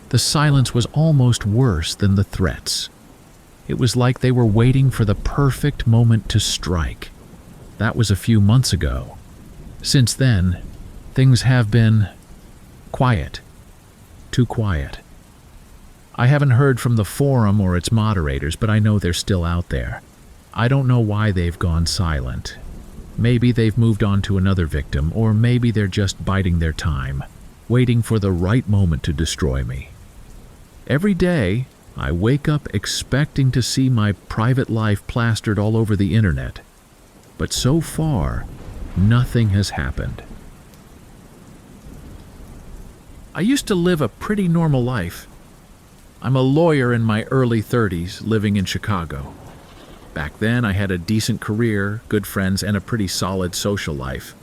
The silence was almost worse than the threats. It was like they were waiting for the perfect moment to strike. That was a few months ago. Since then, things have been quiet. Too quiet. I haven't heard from the forum or its moderators, but I know they're still out there. I don't know why they've gone silent. Maybe they've moved on to another victim, or maybe they're just biding their time, waiting for the right moment to destroy me. Every day, I wake up expecting to see my private life plastered all over the internet. But so far, nothing has happened. I used to live a pretty normal life. I'm a lawyer in my early 30s, living in Chicago. Back then, I had a decent career, good friends, and a pretty solid social life.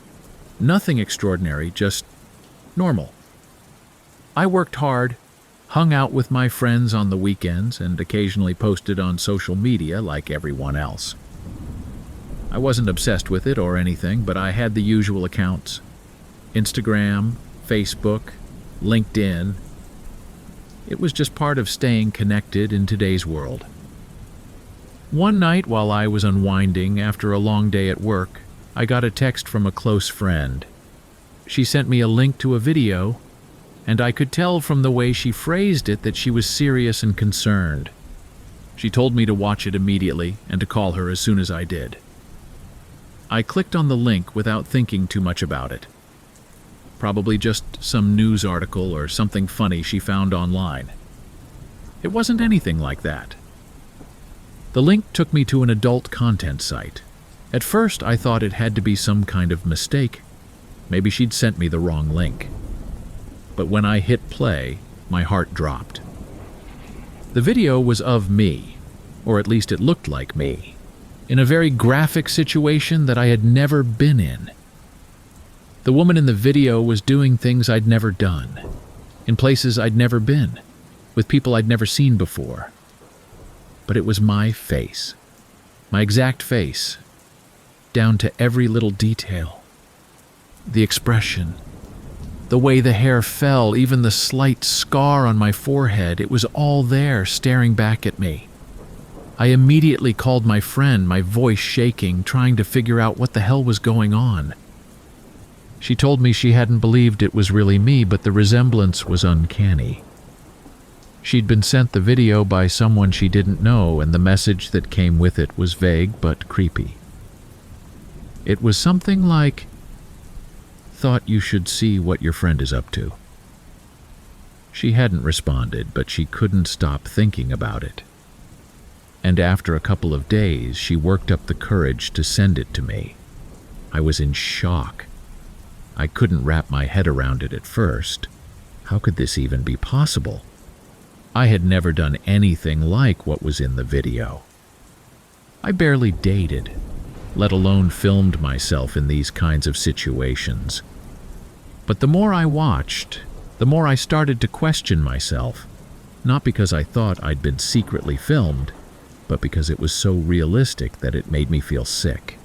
Nothing extraordinary, just normal. I worked hard, hung out with my friends on the weekends, and occasionally posted on social media like everyone else. I wasn't obsessed with it or anything, but I had the usual accounts: Instagram, Facebook, LinkedIn. It was just part of staying connected in today's world. One night while I was unwinding after a long day at work, I got a text from a close friend. She sent me a link to a video, and I could tell from the way she phrased it that she was serious and concerned. She told me to watch it immediately and to call her as soon as I did. I clicked on the link without thinking too much about it. Probably just some news article or something funny she found online. It wasn't anything like that. The link took me to an adult content site. At first, I thought it had to be some kind of mistake. Maybe she'd sent me the wrong link. But when I hit play, my heart dropped. The video was of me, or at least it looked like me, in a very graphic situation that I had never been in. The woman in the video was doing things I'd never done, in places I'd never been, with people I'd never seen before. But it was my face, my exact face, down to every little detail. The expression, the way the hair fell, even the slight scar on my forehead, it was all there staring back at me. I immediately called my friend, my voice shaking, trying to figure out what the hell was going on. She told me she hadn't believed it was really me, but the resemblance was uncanny. She'd been sent the video by someone she didn't know, and the message that came with it was vague but creepy. It was something like, "Thought you should see what your friend is up to." She hadn't responded, but she couldn't stop thinking about it. And after a couple of days, she worked up the courage to send it to me. I was in shock. I couldn't wrap my head around it at first. How could this even be possible? I had never done anything like what was in the video. I barely dated, let alone filmed myself in these kinds of situations. But the more I watched, the more I started to question myself, not because I thought I'd been secretly filmed, but because it was so realistic that it made me feel sick.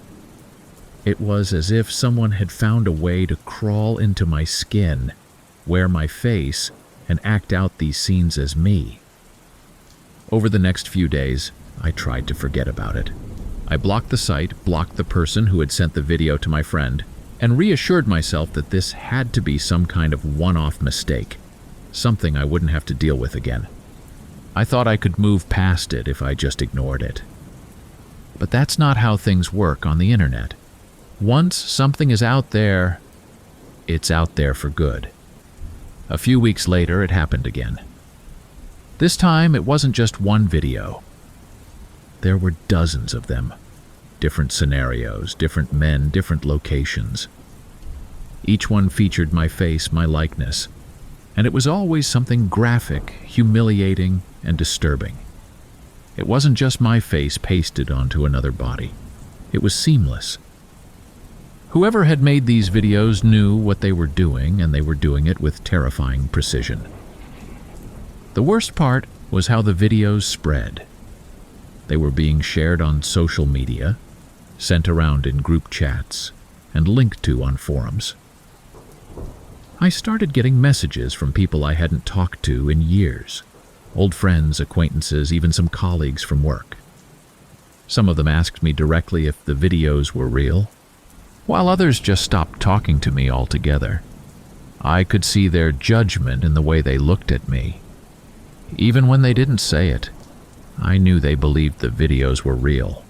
It was as if someone had found a way to crawl into my skin, wear my face, and act out these scenes as me. Over the next few days, I tried to forget about it. I blocked the site, blocked the person who had sent the video to my friend, and reassured myself that this had to be some kind of one-off mistake, something I wouldn't have to deal with again. I thought I could move past it if I just ignored it. But that's not how things work on the internet. Once something is out there, it's out there for good. A few weeks later, it happened again. This time, it wasn't just one video. There were dozens of them. Different scenarios, different men, different locations. Each one featured my face, my likeness, and it was always something graphic, humiliating, and disturbing. It wasn't just my face pasted onto another body. It was seamless. Whoever had made these videos knew what they were doing, and they were doing it with terrifying precision. The worst part was how the videos spread. They were being shared on social media, sent around in group chats, and linked to on forums. I started getting messages from people I hadn't talked to in years. Old friends, acquaintances, even some colleagues from work. Some of them asked me directly if the videos were real, while others just stopped talking to me altogether. I could see their judgment in the way they looked at me. Even when they didn't say it, I knew they believed the videos were real.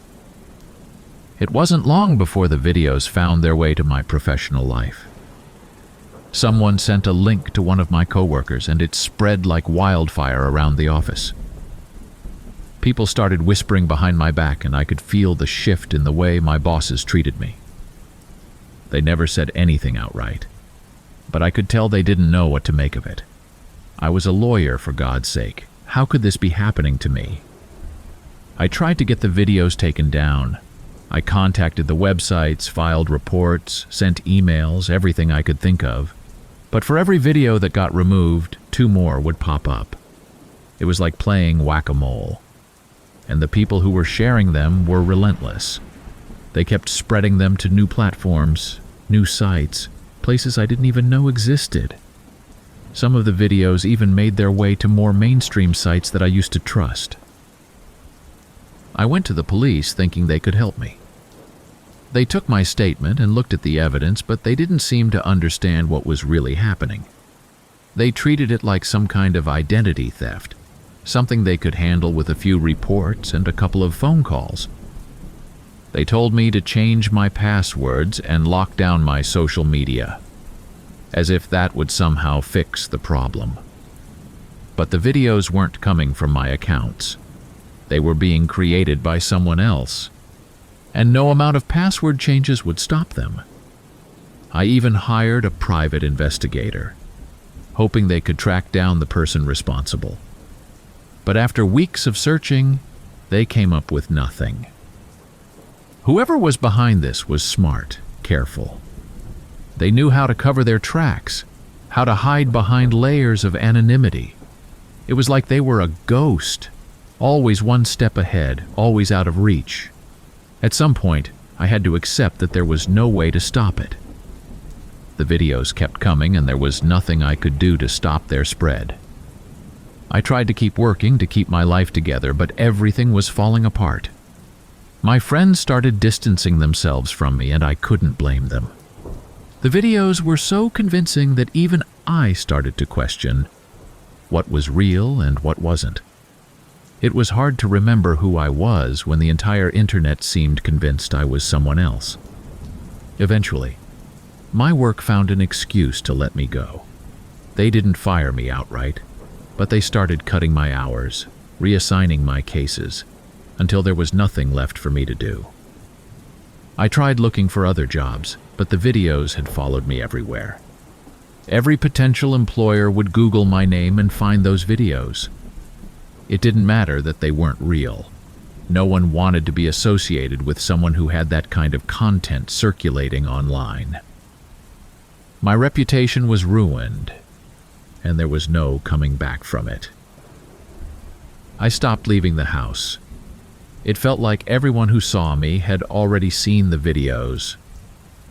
It wasn't long before the videos found their way to my professional life. Someone sent a link to one of my coworkers, and it spread like wildfire around the office. People started whispering behind my back, and I could feel the shift in the way my bosses treated me. They never said anything outright, but I could tell they didn't know what to make of it. I was a lawyer, for God's sake. How could this be happening to me? I tried to get the videos taken down. I contacted the websites, filed reports, sent emails, everything I could think of. But for every video that got removed, 2 more would pop up. It was like playing whack-a-mole. And the people who were sharing them were relentless. They kept spreading them to new platforms, new sites, places I didn't even know existed. Some of the videos even made their way to more mainstream sites that I used to trust. I went to the police thinking they could help me. They took my statement and looked at the evidence, but they didn't seem to understand what was really happening. They treated it like some kind of identity theft, something they could handle with a few reports and a couple of phone calls. They told me to change my passwords and lock down my social media, as if that would somehow fix the problem. But the videos weren't coming from my accounts. They were being created by someone else, and no amount of password changes would stop them. I even hired a private investigator, hoping they could track down the person responsible. But after weeks of searching, they came up with nothing. Whoever was behind this was smart, careful. They knew how to cover their tracks, how to hide behind layers of anonymity. It was like they were a ghost, always one step ahead, always out of reach. At some point, I had to accept that there was no way to stop it. The videos kept coming, and there was nothing I could do to stop their spread. I tried to keep working to keep my life together, but everything was falling apart. My friends started distancing themselves from me, and I couldn't blame them. The videos were so convincing that even I started to question what was real and what wasn't. It was hard to remember who I was when the entire internet seemed convinced I was someone else. Eventually, my work found an excuse to let me go. They didn't fire me outright, but they started cutting my hours, reassigning my cases, until there was nothing left for me to do. I tried looking for other jobs, but the videos had followed me everywhere. Every potential employer would Google my name and find those videos. It didn't matter that they weren't real. No one wanted to be associated with someone who had that kind of content circulating online. My reputation was ruined, and there was no coming back from it. I stopped leaving the house. It felt like everyone who saw me had already seen the videos,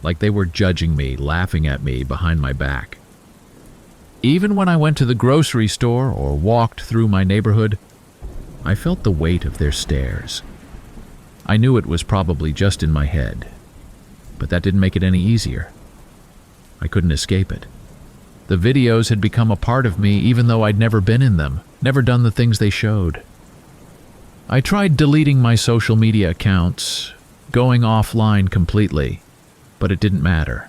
like they were judging me, laughing at me behind my back. Even when I went to the grocery store or walked through my neighborhood, I felt the weight of their stares. I knew it was probably just in my head, but that didn't make it any easier. I couldn't escape it. The videos had become a part of me even though I'd never been in them, never done the things they showed. I tried deleting my social media accounts, going offline completely, but it didn't matter.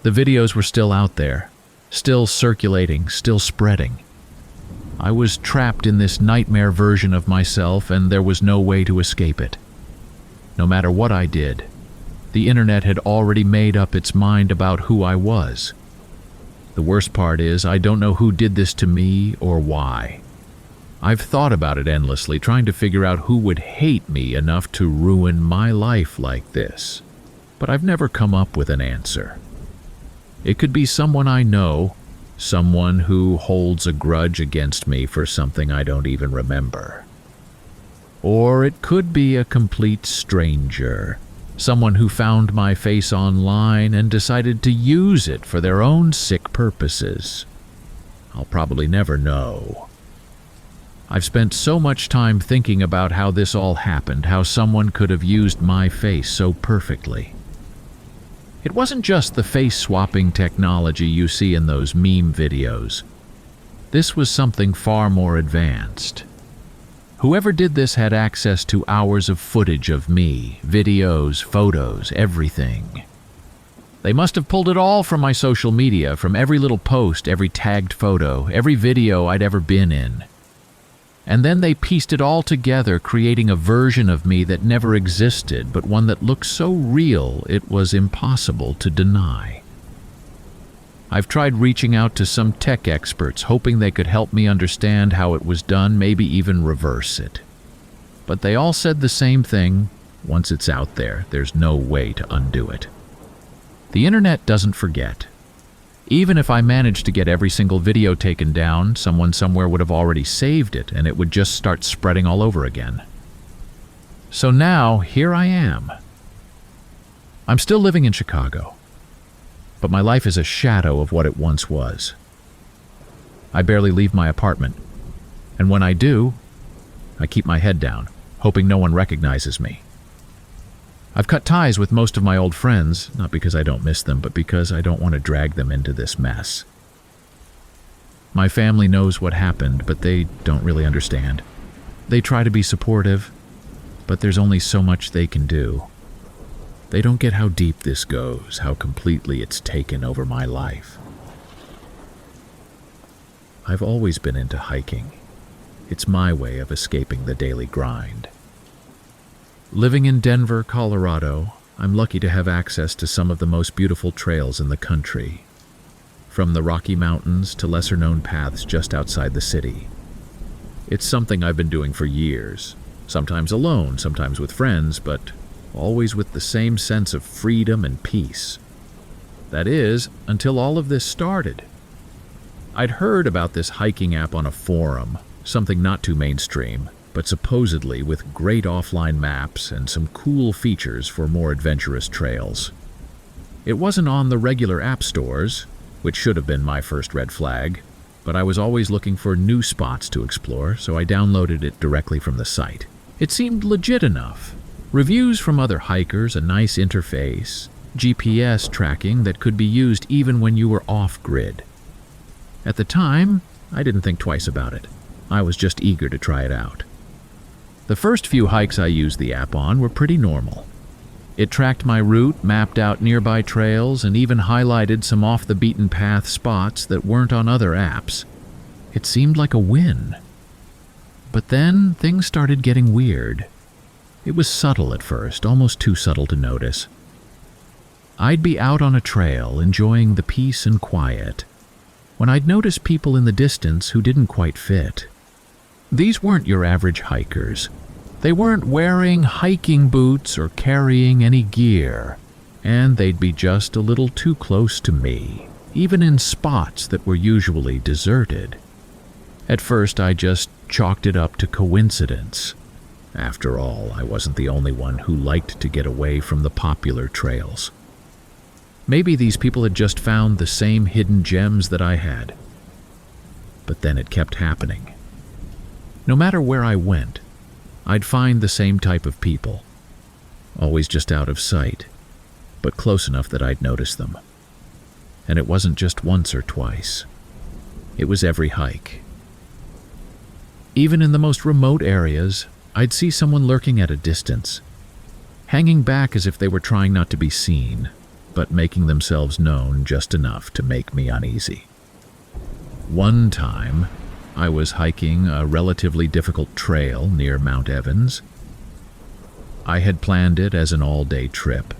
The videos were still out there, still circulating, still spreading. I was trapped in this nightmare version of myself, and there was no way to escape it. No matter what I did, the internet had already made up its mind about who I was. The worst part is, I don't know who did this to me or why. I've thought about it endlessly, trying to figure out who would hate me enough to ruin my life like this. But I've never come up with an answer. It could be someone I know, someone who holds a grudge against me for something I don't even remember. Or it could be a complete stranger, someone who found my face online and decided to use it for their own sick purposes. I'll probably never know. I've spent so much time thinking about how this all happened, how someone could have used my face so perfectly. It wasn't just the face-swapping technology you see in those meme videos. This was something far more advanced. Whoever did this had access to hours of footage of me, videos, photos, everything. They must have pulled it all from my social media, from every little post, every tagged photo, every video I'd ever been in. And then they pieced it all together, creating a version of me that never existed, but one that looked so real it was impossible to deny. I've tried reaching out to some tech experts, hoping they could help me understand how it was done, maybe even reverse it. But they all said the same thing: once it's out there, there's no way to undo it. The internet doesn't forget. Even if I managed to get every single video taken down, someone somewhere would have already saved it, and it would just start spreading all over again. So now, here I am. I'm still living in Chicago, but my life is a shadow of what it once was. I barely leave my apartment, and when I do, I keep my head down, hoping no one recognizes me. I've cut ties with most of my old friends, not because I don't miss them, but because I don't want to drag them into this mess. My family knows what happened, but they don't really understand. They try to be supportive, but there's only so much they can do. They don't get how deep this goes, how completely it's taken over my life. I've always been into hiking. It's my way of escaping the daily grind. Living in Denver, Colorado, I'm lucky to have access to some of the most beautiful trails in the country, from the Rocky Mountains to lesser-known paths just outside the city. It's something I've been doing for years, sometimes alone, sometimes with friends, but always with the same sense of freedom and peace. That is, until all of this started. I'd heard about this hiking app on a forum, something not too mainstream, but supposedly with great offline maps and some cool features for more adventurous trails. It wasn't on the regular app stores, which should have been my first red flag, but I was always looking for new spots to explore, so I downloaded it directly from the site. It seemed legit enough. Reviews from other hikers, a nice interface, GPS tracking that could be used even when you were off-grid. At the time, I didn't think twice about it. I was just eager to try it out. The first few hikes I used the app on were pretty normal. It tracked my route, mapped out nearby trails, and even highlighted some off-the-beaten-path spots that weren't on other apps. It seemed like a win. But then things started getting weird. It was subtle at first, almost too subtle to notice. I'd be out on a trail, enjoying the peace and quiet, when I'd notice people in the distance who didn't quite fit. These weren't your average hikers. They weren't wearing hiking boots or carrying any gear, and they'd be just a little too close to me, even in spots that were usually deserted. At first, I just chalked it up to coincidence. After all, I wasn't the only one who liked to get away from the popular trails. Maybe these people had just found the same hidden gems that I had. But then it kept happening. No matter where I went, I'd find the same type of people, always just out of sight, but close enough that I'd notice them. And it wasn't just once or twice. It was every hike. Even in the most remote areas, I'd see someone lurking at a distance, hanging back as if they were trying not to be seen, but making themselves known just enough to make me uneasy. One time, I was hiking a relatively difficult trail near Mount Evans. I had planned it as an all-day trip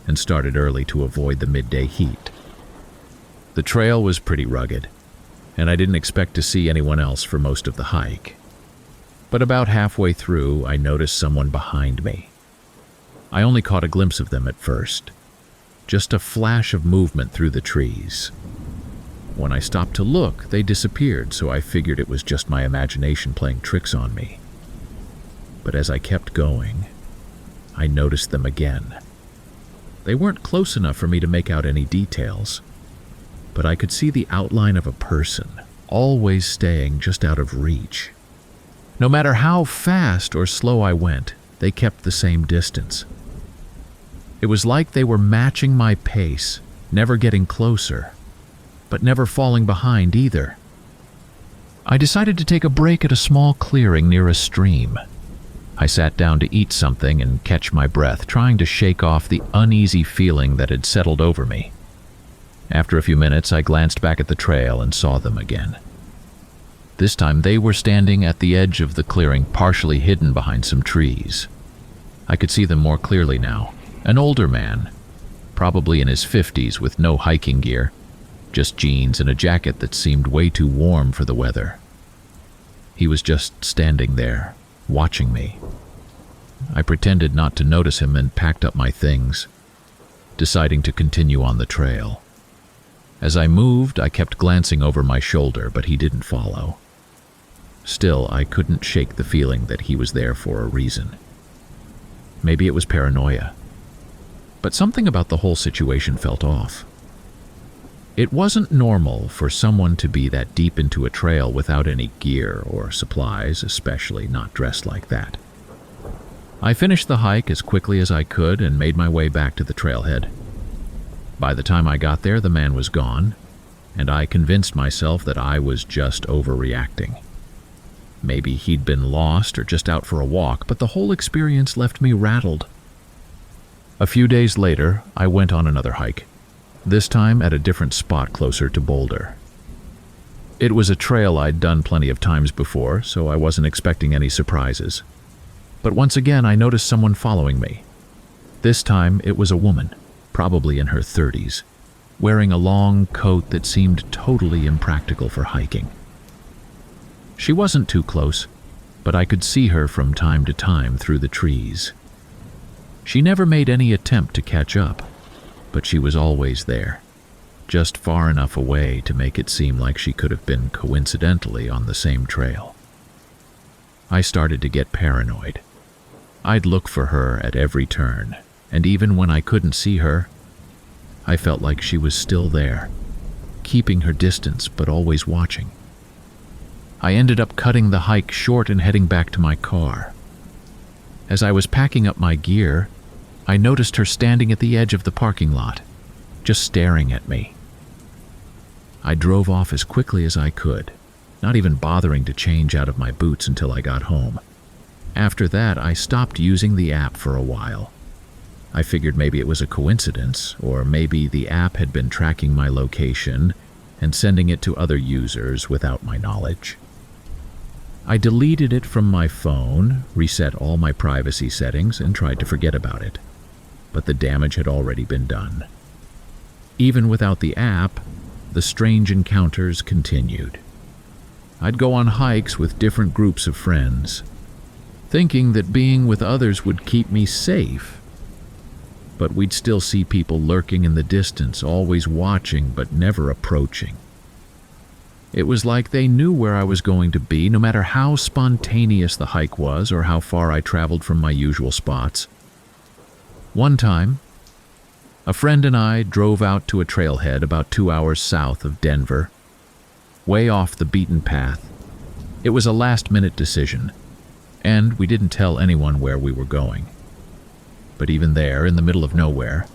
and started early to avoid the midday heat. The trail was pretty rugged, and I didn't expect to see anyone else for most of the hike. But about halfway through, I noticed someone behind me. I only caught a glimpse of them at first, just a flash of movement through the trees. When I stopped to look, they disappeared, so I figured it was just my imagination playing tricks on me. But as I kept going, I noticed them again. They weren't close enough for me to make out any details, but I could see the outline of a person, always staying just out of reach. No matter how fast or slow I went, they kept the same distance. It was like they were matching my pace, never getting closer, but never falling behind either. I decided to take a break at a small clearing near a stream. I sat down to eat something and catch my breath, trying to shake off the uneasy feeling that had settled over me. After a few minutes, I glanced back at the trail and saw them again. This time, they were standing at the edge of the clearing, partially hidden behind some trees. I could see them more clearly now. An older man, probably in his 50s with no hiking gear, just jeans and a jacket that seemed way too warm for the weather. He was just standing there, watching me. I pretended not to notice him and packed up my things, deciding to continue on the trail. As I moved, I kept glancing over my shoulder, but he didn't follow. Still, I couldn't shake the feeling that he was there for a reason. Maybe it was paranoia, but something about the whole situation felt off. It wasn't normal for someone to be that deep into a trail without any gear or supplies, especially not dressed like that. I finished the hike as quickly as I could and made my way back to the trailhead. By the time I got there, the man was gone, and I convinced myself that I was just overreacting. Maybe he'd been lost or just out for a walk, but the whole experience left me rattled. A few days later, I went on another hike, this time at a different spot closer to Boulder. It was a trail I'd done plenty of times before, so I wasn't expecting any surprises. But once again, I noticed someone following me. This time, it was a woman, probably in her 30s, wearing a long coat that seemed totally impractical for hiking. She wasn't too close, but I could see her from time to time through the trees. She never made any attempt to catch up, but she was always there, just far enough away to make it seem like she could have been coincidentally on the same trail. I started to get paranoid. I'd look for her at every turn, and even when I couldn't see her, I felt like she was still there, keeping her distance but always watching. I ended up cutting the hike short and heading back to my car. As I was packing up my gear, I noticed her standing at the edge of the parking lot, just staring at me. I drove off as quickly as I could, not even bothering to change out of my boots until I got home. After that, I stopped using the app for a while. I figured maybe it was a coincidence, or maybe the app had been tracking my location and sending it to other users without my knowledge. I deleted it from my phone, reset all my privacy settings, and tried to forget about it. But the damage had already been done. Even without the app, the strange encounters continued. I'd go on hikes with different groups of friends, thinking that being with others would keep me safe. But we'd still see people lurking in the distance, always watching but never approaching. It was like they knew where I was going to be, no matter how spontaneous the hike was or how far I traveled from my usual spots. One time, a friend and I drove out to a trailhead about 2 hours south of Denver, way off the beaten path. It was a last-minute decision, and we didn't tell anyone where we were going. But even there, in the middle of nowhere,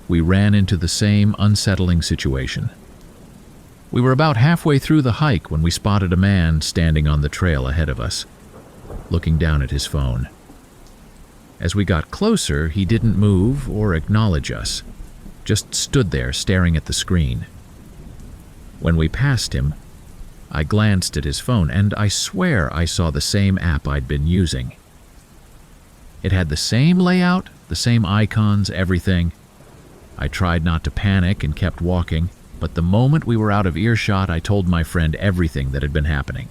we ran into the same unsettling situation. We were about halfway through the hike when we spotted a man standing on the trail ahead of us, looking down at his phone. As we got closer, he didn't move or acknowledge us, just stood there staring at the screen. When we passed him, I glanced at his phone, and I swear I saw the same app I'd been using. It had the same layout, the same icons, everything. I tried not to panic and kept walking, but the moment we were out of earshot, I told my friend everything that had been happening.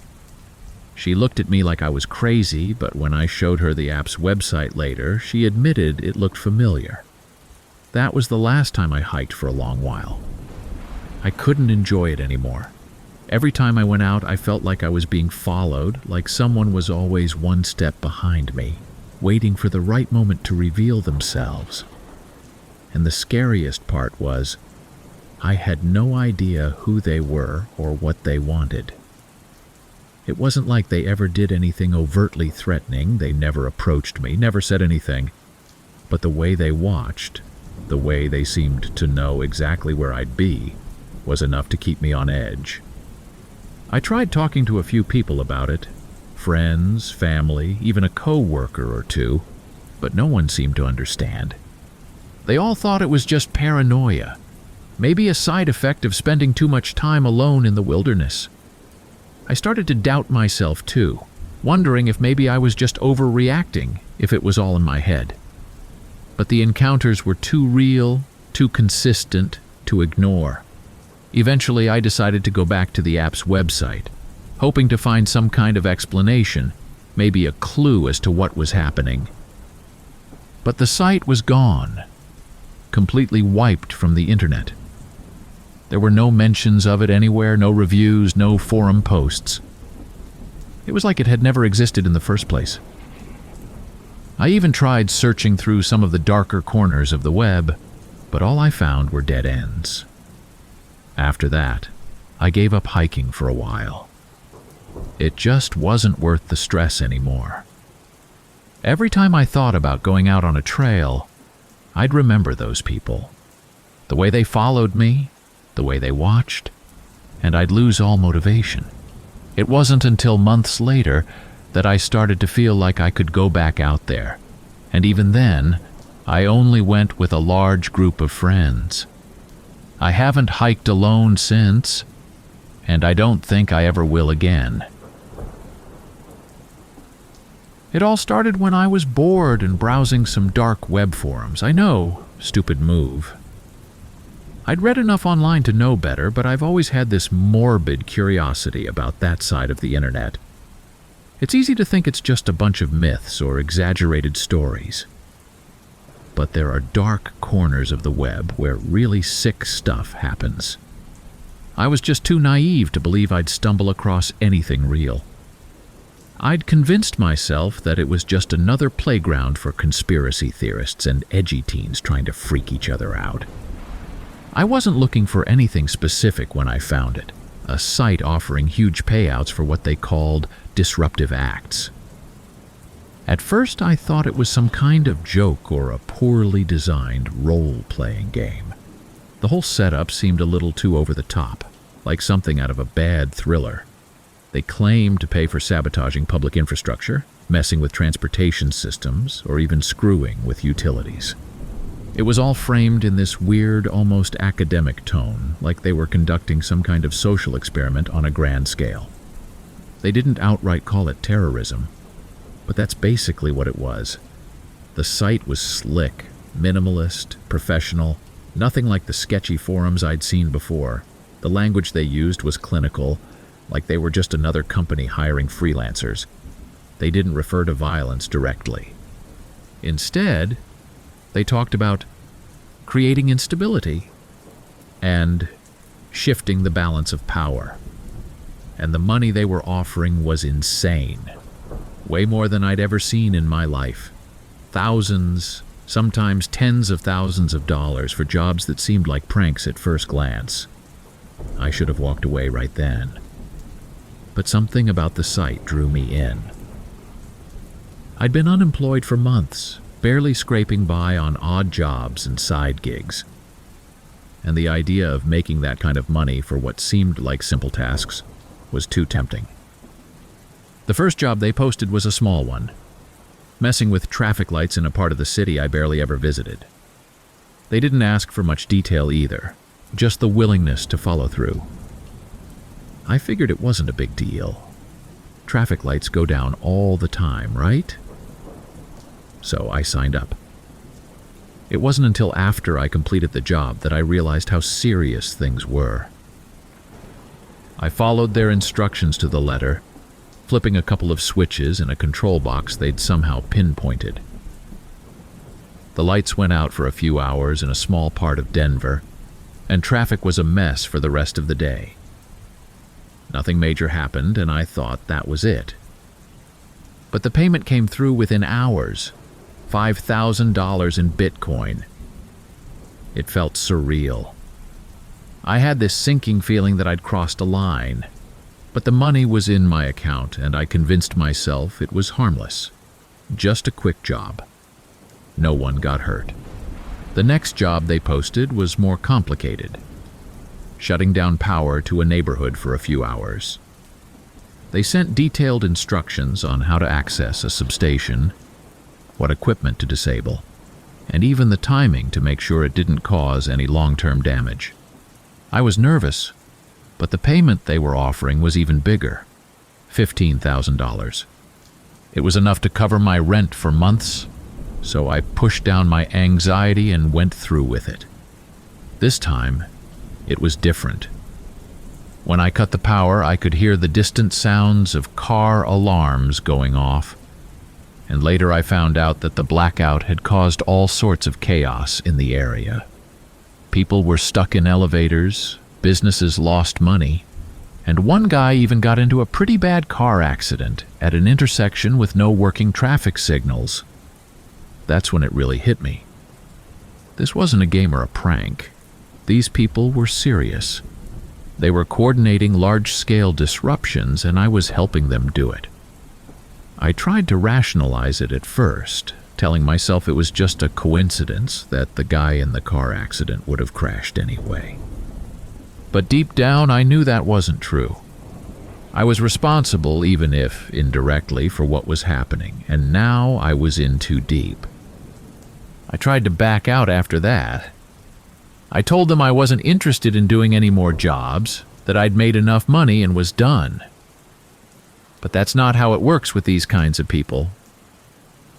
She looked at me like I was crazy, but when I showed her the app's website later, she admitted it looked familiar. That was the last time I hiked for a long while. I couldn't enjoy it anymore. Every time I went out, I felt like I was being followed, like someone was always one step behind me, waiting for the right moment to reveal themselves. And the scariest part was, I had no idea who they were or what they wanted. It wasn't like they ever did anything overtly threatening. They never approached me, never said anything. But the way they watched, the way they seemed to know exactly where I'd be, was enough to keep me on edge. I tried talking to a few people about it, friends, family, even a co-worker or two, but no one seemed to understand. They all thought it was just paranoia, maybe a side effect of spending too much time alone in the wilderness. I started to doubt myself too, wondering if maybe I was just overreacting, if it was all in my head. But the encounters were too real, too consistent to ignore. Eventually, I decided to go back to the app's website, hoping to find some kind of explanation, maybe a clue as to what was happening. But the site was gone, completely wiped from the internet. There were no mentions of it anywhere, no reviews, no forum posts. It was like it had never existed in the first place. I even tried searching through some of the darker corners of the web, but all I found were dead ends. After that, I gave up hiking for a while. It just wasn't worth the stress anymore. Every time I thought about going out on a trail, I'd remember those people. The way they followed me, the way they watched, and I'd lose all motivation. It wasn't until months later that I started to feel like I could go back out there, and even then, I only went with a large group of friends. I haven't hiked alone since, and I don't think I ever will again. It all started when I was bored and browsing some dark web forums. I know, stupid move. I'd read enough online to know better, but I've always had this morbid curiosity about that side of the internet. It's easy to think it's just a bunch of myths or exaggerated stories. But there are dark corners of the web where really sick stuff happens. I was just too naive to believe I'd stumble across anything real. I'd convinced myself that it was just another playground for conspiracy theorists and edgy teens trying to freak each other out. I wasn't looking for anything specific when I found it, a site offering huge payouts for what they called disruptive acts. At first, I thought it was some kind of joke or a poorly designed role-playing game. The whole setup seemed a little too over the top, like something out of a bad thriller. They claimed to pay for sabotaging public infrastructure, messing with transportation systems, or even screwing with utilities. It was all framed in this weird, almost academic tone, like they were conducting some kind of social experiment on a grand scale. They didn't outright call it terrorism, but that's basically what it was. The site was slick, minimalist, professional, nothing like the sketchy forums I'd seen before. The language they used was clinical, like they were just another company hiring freelancers. They didn't refer to violence directly. Instead, they talked about creating instability and shifting the balance of power. And the money they were offering was insane. Way more than I'd ever seen in my life. Thousands, sometimes tens of thousands of dollars for jobs that seemed like pranks at first glance. I should have walked away right then. But something about the site drew me in. I'd been unemployed for months, barely scraping by on odd jobs and side gigs. and the idea of making that kind of money for what seemed like simple tasks was too tempting. The first job they posted was a small one, messing with traffic lights in a part of the city I barely ever visited. They didn't ask for much detail either, just the willingness to follow through. I figured it wasn't a big deal. Traffic lights go down all the time, right? So I signed up. It wasn't until after I completed the job that I realized how serious things were. I followed their instructions to the letter, flipping a couple of switches in a control box they'd somehow pinpointed. The lights went out for a few hours in a small part of Denver, and traffic was a mess for the rest of the day. Nothing major happened, and I thought that was it. But the payment came through within hours, $5,000 in Bitcoin. It felt surreal. I had this sinking feeling that I'd crossed a line, but the money was in my account, and I convinced myself it was harmless. Just a quick job. No one got hurt. The next job they posted was more complicated, shutting down power to a neighborhood for a few hours. They sent detailed instructions on how to access a substation, what equipment to disable, and even the timing to make sure it didn't cause any long-term damage. I was nervous, but the payment they were offering was even bigger, $15,000. It was enough to cover my rent for months, so I pushed down my anxiety and went through with it. This time, it was different. When I cut the power, I could hear the distant sounds of car alarms going off, and later I found out that the blackout had caused all sorts of chaos in the area. People were stuck in elevators, businesses lost money, and one guy even got into a pretty bad car accident at an intersection with no working traffic signals. That's when it really hit me. This wasn't a game or a prank. These people were serious. They were coordinating large-scale disruptions, and I was helping them do it. I tried to rationalize it at first, telling myself it was just a coincidence that the guy in the car accident would have crashed anyway. But deep down, I knew that wasn't true. I was responsible, even if indirectly, for what was happening, and now I was in too deep. I tried to back out after that. I told them I wasn't interested in doing any more jobs, that I'd made enough money and was done. But that's not how it works with these kinds of people.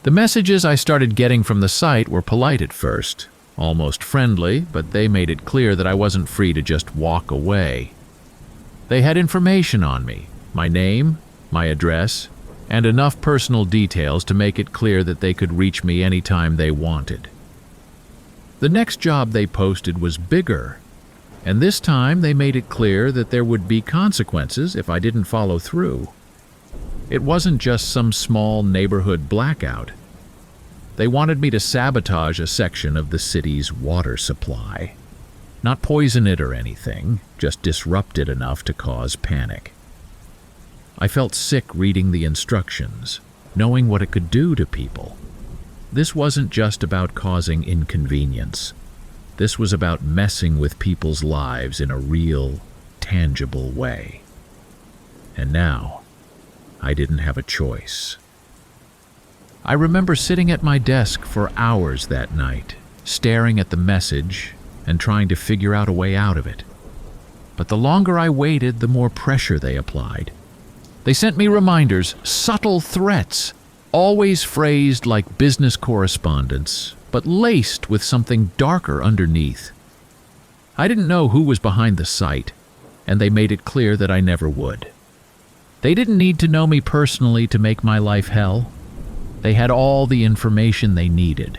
The messages I started getting from the site were polite at first, almost friendly, but they made it clear that I wasn't free to just walk away. They had information on me, my name, my address, and enough personal details to make it clear that they could reach me anytime they wanted. The next job they posted was bigger, and this time they made it clear that there would be consequences if I didn't follow through. It wasn't just some small neighborhood blackout. They wanted me to sabotage a section of the city's water supply. Not poison it or anything, just disrupt it enough to cause panic. I felt sick reading the instructions, knowing what it could do to people. This wasn't just about causing inconvenience. This was about messing with people's lives in a real, tangible way. And now, I didn't have a choice. I remember sitting at my desk for hours that night, staring at the message and trying to figure out a way out of it. But the longer I waited, the more pressure they applied. They sent me reminders, subtle threats, always phrased like business correspondence, but laced with something darker underneath. I didn't know who was behind the site, and they made it clear that I never would. They didn't need to know me personally to make my life hell. They had all the information they needed.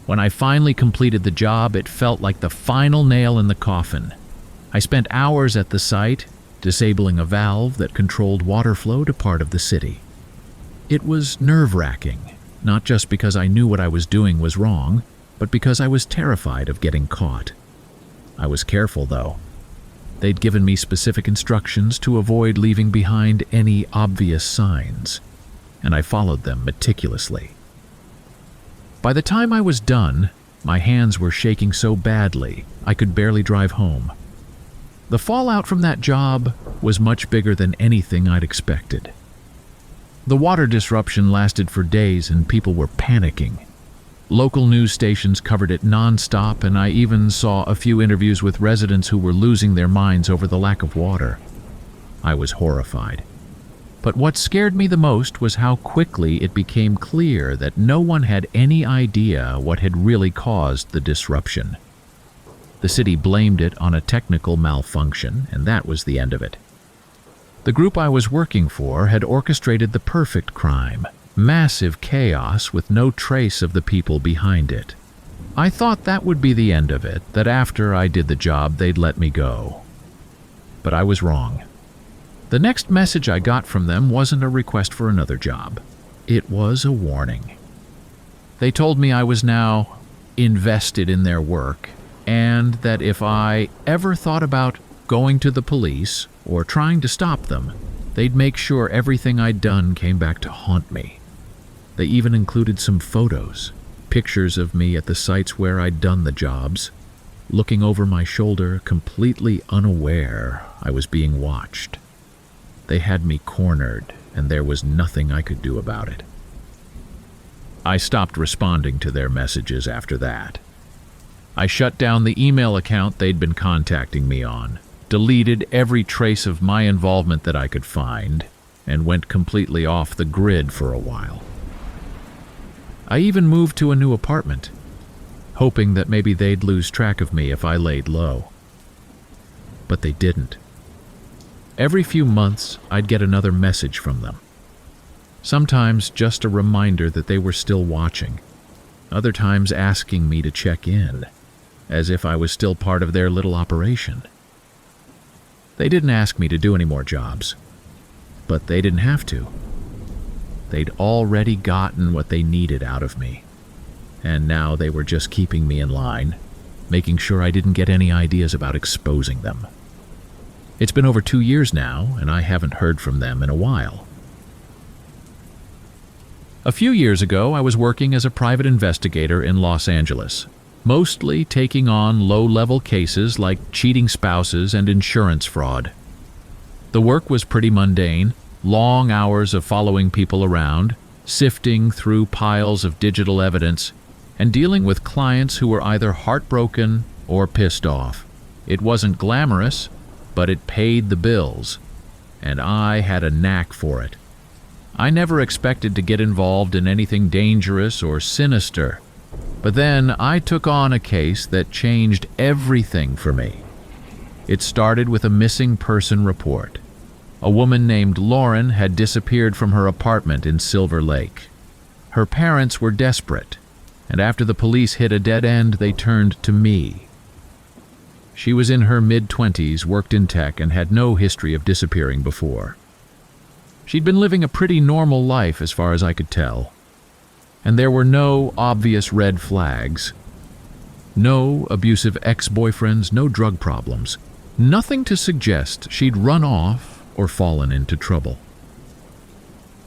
When I finally completed the job, it felt like the final nail in the coffin. I spent hours at the site, disabling a valve that controlled water flow to part of the city. It was nerve-wracking, not just because I knew what I was doing was wrong, but because I was terrified of getting caught. I was careful, though. They'd given me specific instructions to avoid leaving behind any obvious signs, and I followed them meticulously. By the time I was done, My hands were shaking so badly I could barely drive home. The fallout from that job was much bigger than anything I'd expected. The water disruption lasted for days and people were panicking. Local news stations covered it nonstop, and I even saw a few interviews with residents who were losing their minds over the lack of water. I was horrified. But what scared me the most was how quickly it became clear that no one had any idea what had really caused the disruption. The city blamed it on a technical malfunction, and that was the end of it. The group I was working for had orchestrated the perfect crime, massive chaos with no trace of the people behind it. I thought that would be the end of it, that after I did the job they'd let me go. But I was wrong. The next message I got from them wasn't a request for another job. It was a warning. They told me I was now invested in their work, and that if I ever thought about going to the police or trying to stop them, they'd make sure everything I'd done came back to haunt me. They even included some photos, pictures of me at the sites where I'd done the jobs, looking over my shoulder, completely unaware I was being watched. They had me cornered, and there was nothing I could do about it. I stopped responding to their messages after that. I shut down the email account they'd been contacting me on, deleted every trace of my involvement that I could find, and went completely off the grid for a while. I even moved to a new apartment, hoping that maybe they'd lose track of me if I laid low. But they didn't. Every few months, I'd get another message from them. Sometimes just a reminder that they were still watching. Other times asking me to check in, as if I was still part of their little operation. They didn't ask me to do any more jobs, but they didn't have to. They'd already gotten what they needed out of me, and now they were just keeping me in line, making sure I didn't get any ideas about exposing them. It's been over 2 years now, and I haven't heard from them in a while. A few years ago, I was working as a private investigator in Los Angeles, mostly taking on low-level cases like cheating spouses and insurance fraud. The work was pretty mundane, long hours of following people around, sifting through piles of digital evidence, and dealing with clients who were either heartbroken or pissed off. It wasn't glamorous, but it paid the bills, and I had a knack for it. I never expected to get involved in anything dangerous or sinister, but then I took on a case that changed everything for me. It started with a missing person report. A woman named Lauren had disappeared from her apartment in Silver Lake. Her parents were desperate, and after the police hit a dead end, they turned to me. She was in her mid-20s, worked in tech, and had no history of disappearing before. She'd been living a pretty normal life as far as I could tell, and there were no obvious red flags. No abusive ex-boyfriends, no drug problems. Nothing to suggest she'd run off or fallen into trouble.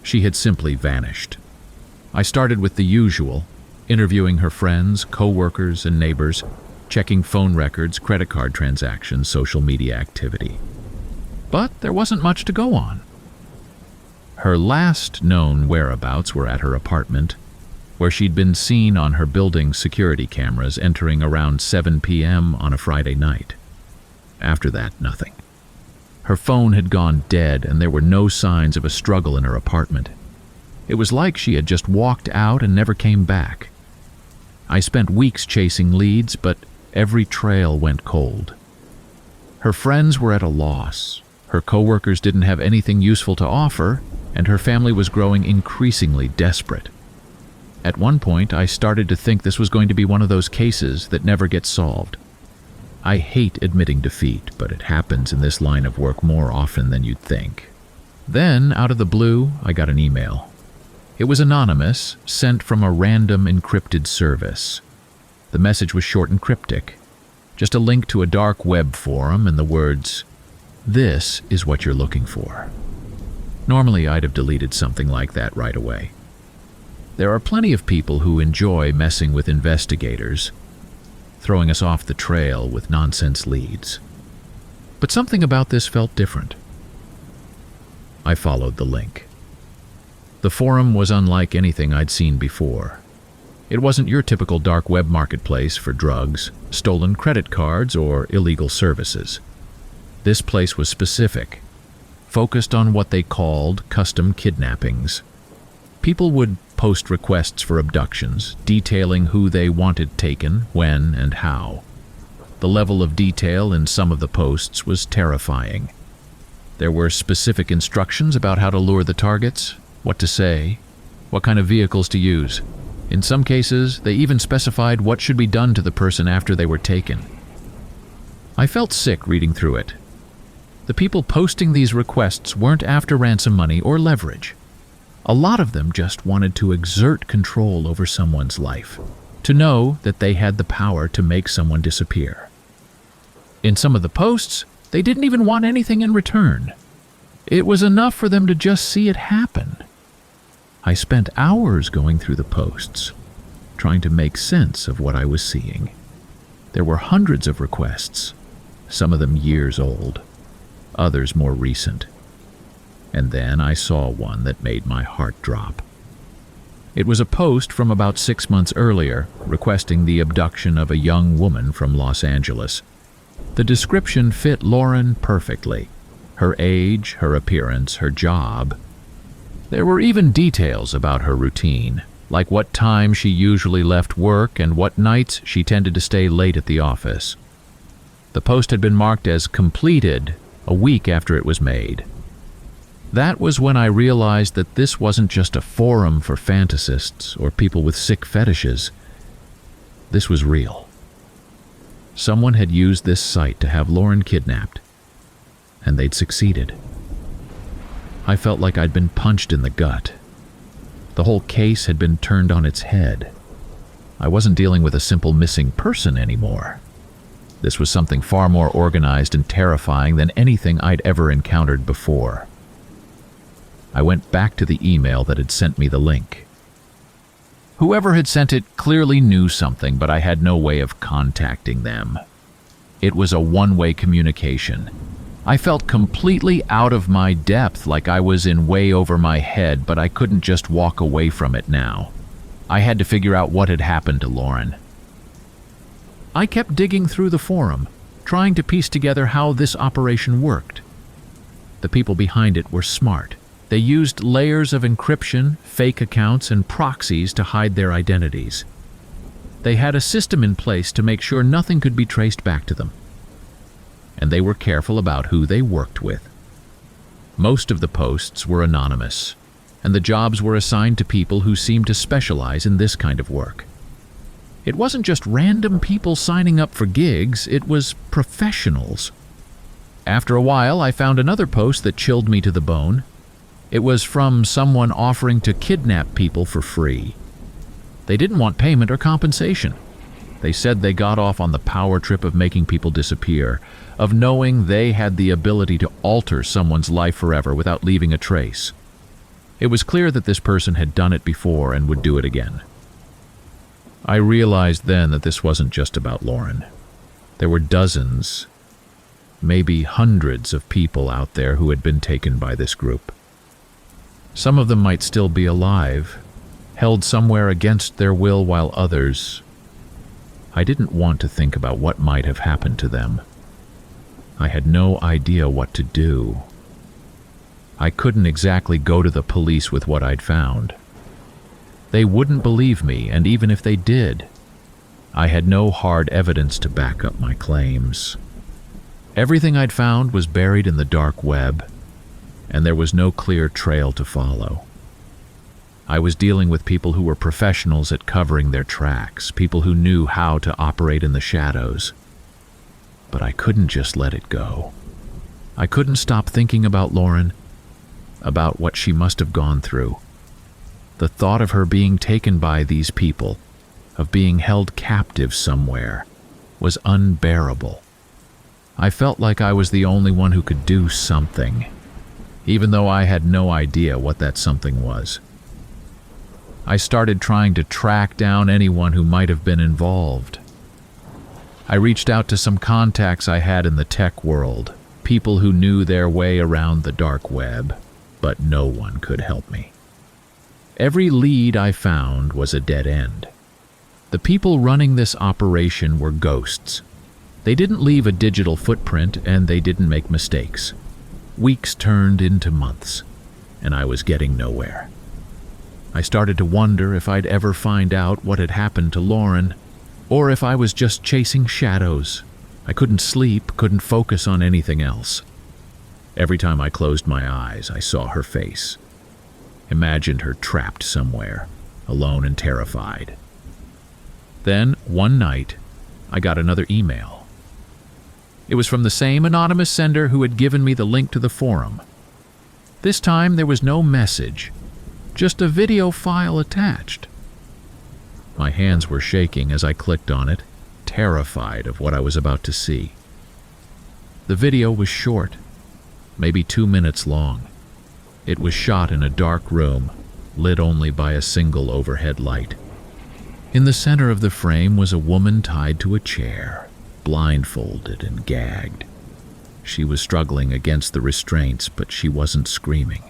She had simply vanished. I started with the usual, interviewing her friends, co-workers, and neighbors, checking phone records, credit card transactions, social media activity. But there wasn't much to go on. Her last known whereabouts were at her apartment, where she'd been seen on her building's security cameras entering around 7 p.m. on a Friday night. After that, nothing. Her phone had gone dead, and there were no signs of a struggle in her apartment. It was like she had just walked out and never came back. I spent weeks chasing leads, but every trail went cold. Her friends were at a loss. Her coworkers didn't have anything useful to offer, and her family was growing increasingly desperate. At one point, I started to think this was going to be one of those cases that never gets solved. I hate admitting defeat, but it happens in this line of work more often than you'd think. Then, out of the blue, I got an email. It was anonymous, sent from a random encrypted service. The message was short and cryptic, just a link to a dark web forum and the words, "This is what you're looking for." Normally, I'd have deleted something like that right away. There are plenty of people who enjoy messing with investigators, throwing us off the trail with nonsense leads. But something about this felt different. I followed the link. The forum was unlike anything I'd seen before. It wasn't your typical dark web marketplace for drugs, stolen credit cards, or illegal services. This place was specific, focused on what they called custom kidnappings. People would post requests for abductions, detailing who they wanted taken, when, and how. The level of detail in some of the posts was terrifying. There were specific instructions about how to lure the targets, what to say, what kind of vehicles to use. In some cases, they even specified what should be done to the person after they were taken. I felt sick reading through it. The people posting these requests weren't after ransom money or leverage. A lot of them just wanted to exert control over someone's life, to know that they had the power to make someone disappear. In some of the posts, they didn't even want anything in return. It was enough for them to just see it happen. I spent hours going through the posts, trying to make sense of what I was seeing. There were hundreds of requests, some of them years old, others more recent. And then I saw one that made my heart drop. It was a post from about 6 months earlier, requesting the abduction of a young woman from Los Angeles. The description fit Lauren perfectly. Her age, her appearance, her job. There were even details about her routine, like what time she usually left work and what nights she tended to stay late at the office. The post had been marked as completed a week after it was made. That was when I realized that this wasn't just a forum for fantasists or people with sick fetishes. This was real. Someone had used this site to have Lauren kidnapped, and they'd succeeded. I felt like I'd been punched in the gut. The whole case had been turned on its head. I wasn't dealing with a simple missing person anymore. This was something far more organized and terrifying than anything I'd ever encountered before. I went back to the email that had sent me the link. Whoever had sent it clearly knew something, but I had no way of contacting them. It was a one-way communication. I felt completely out of my depth, like I was in way over my head, but I couldn't just walk away from it now. I had to figure out what had happened to Lauren. I kept digging through the forum, trying to piece together how this operation worked. The people behind it were smart. They used layers of encryption, fake accounts, and proxies to hide their identities. They had a system in place to make sure nothing could be traced back to them. And they were careful about who they worked with. Most of the posts were anonymous, and the jobs were assigned to people who seemed to specialize in this kind of work. It wasn't just random people signing up for gigs, it was professionals. After a while, I found another post that chilled me to the bone. It was from someone offering to kidnap people for free. They didn't want payment or compensation. They said they got off on the power trip of making people disappear, of knowing they had the ability to alter someone's life forever without leaving a trace. It was clear that this person had done it before and would do it again. I realized then that this wasn't just about Lauren. There were dozens, maybe hundreds of people out there who had been taken by this group. Some of them might still be alive, held somewhere against their will, while others... I didn't want to think about what might have happened to them. I had no idea what to do. I couldn't exactly go to the police with what I'd found. They wouldn't believe me, and even if they did, I had no hard evidence to back up my claims. Everything I'd found was buried in the dark web, and there was no clear trail to follow. I was dealing with people who were professionals at covering their tracks, people who knew how to operate in the shadows. But I couldn't just let it go. I couldn't stop thinking about Lauren, about what she must have gone through. The thought of her being taken by these people, of being held captive somewhere, was unbearable. I felt like I was the only one who could do something, even though I had no idea what that something was. I started trying to track down anyone who might have been involved. I reached out to some contacts I had in the tech world, people who knew their way around the dark web, but no one could help me. Every lead I found was a dead end. The people running this operation were ghosts. They didn't leave a digital footprint and they didn't make mistakes. Weeks turned into months, and I was getting nowhere. I started to wonder if I'd ever find out what had happened to Lauren, or if I was just chasing shadows. I couldn't sleep, couldn't focus on anything else. Every time I closed my eyes, I saw her face. Imagined her trapped somewhere, alone and terrified. Then, one night, I got another email. It was from the same anonymous sender who had given me the link to the forum. This time, there was no message, just a video file attached. My hands were shaking as I clicked on it, terrified of what I was about to see. The video was short, maybe 2 minutes long. It was shot in a dark room, lit only by a single overhead light. In the center of the frame was a woman tied to a chair, blindfolded and gagged. She was struggling against the restraints, but she wasn't screaming.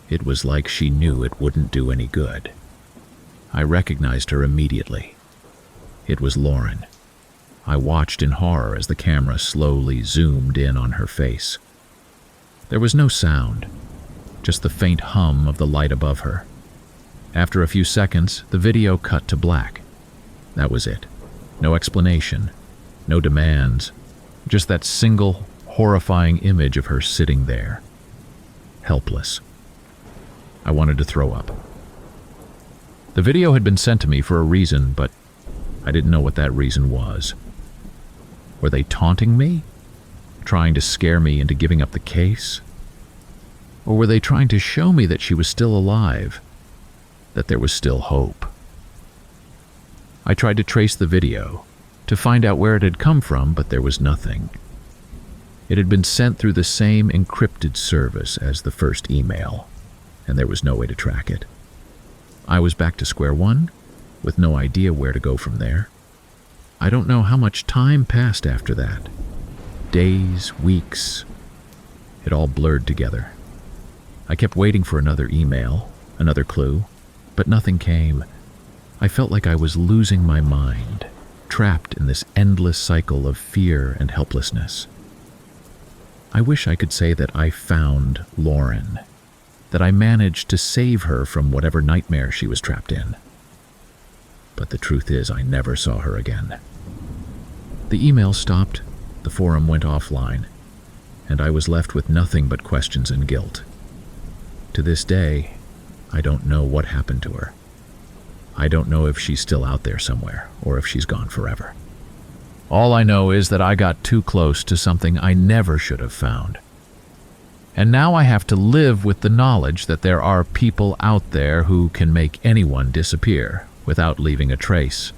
It was like she knew it wouldn't do any good. I recognized her immediately. It was Lauren. I watched in horror as the camera slowly zoomed in on her face. There was no sound, just the faint hum of the light above her. After a few seconds, the video cut to black. That was it. No explanation, no demands, just that single, horrifying image of her sitting there, helpless. I wanted to throw up. The video had been sent to me for a reason, but I didn't know what that reason was. Were they taunting me? Trying to scare me into giving up the case? Or were they trying to show me that she was still alive, that there was still hope? I tried to trace the video, to find out where it had come from, but there was nothing. It had been sent through the same encrypted service as the first email, and there was no way to track it. I was back to square one, with no idea where to go from there. I don't know how much time passed after that. Days, weeks. It all blurred together. I kept waiting for another email, another clue, but nothing came. I felt like I was losing my mind, trapped in this endless cycle of fear and helplessness. I wish I could say that I found Lauren, that I managed to save her from whatever nightmare she was trapped in. But the truth is, I never saw her again. The email stopped, the forum went offline, and I was left with nothing but questions and guilt. To this day, I don't know what happened to her. I don't know if she's still out there somewhere, or if she's gone forever. All I know is that I got too close to something I never should have found. And now I have to live with the knowledge that there are people out there who can make anyone disappear without leaving a trace.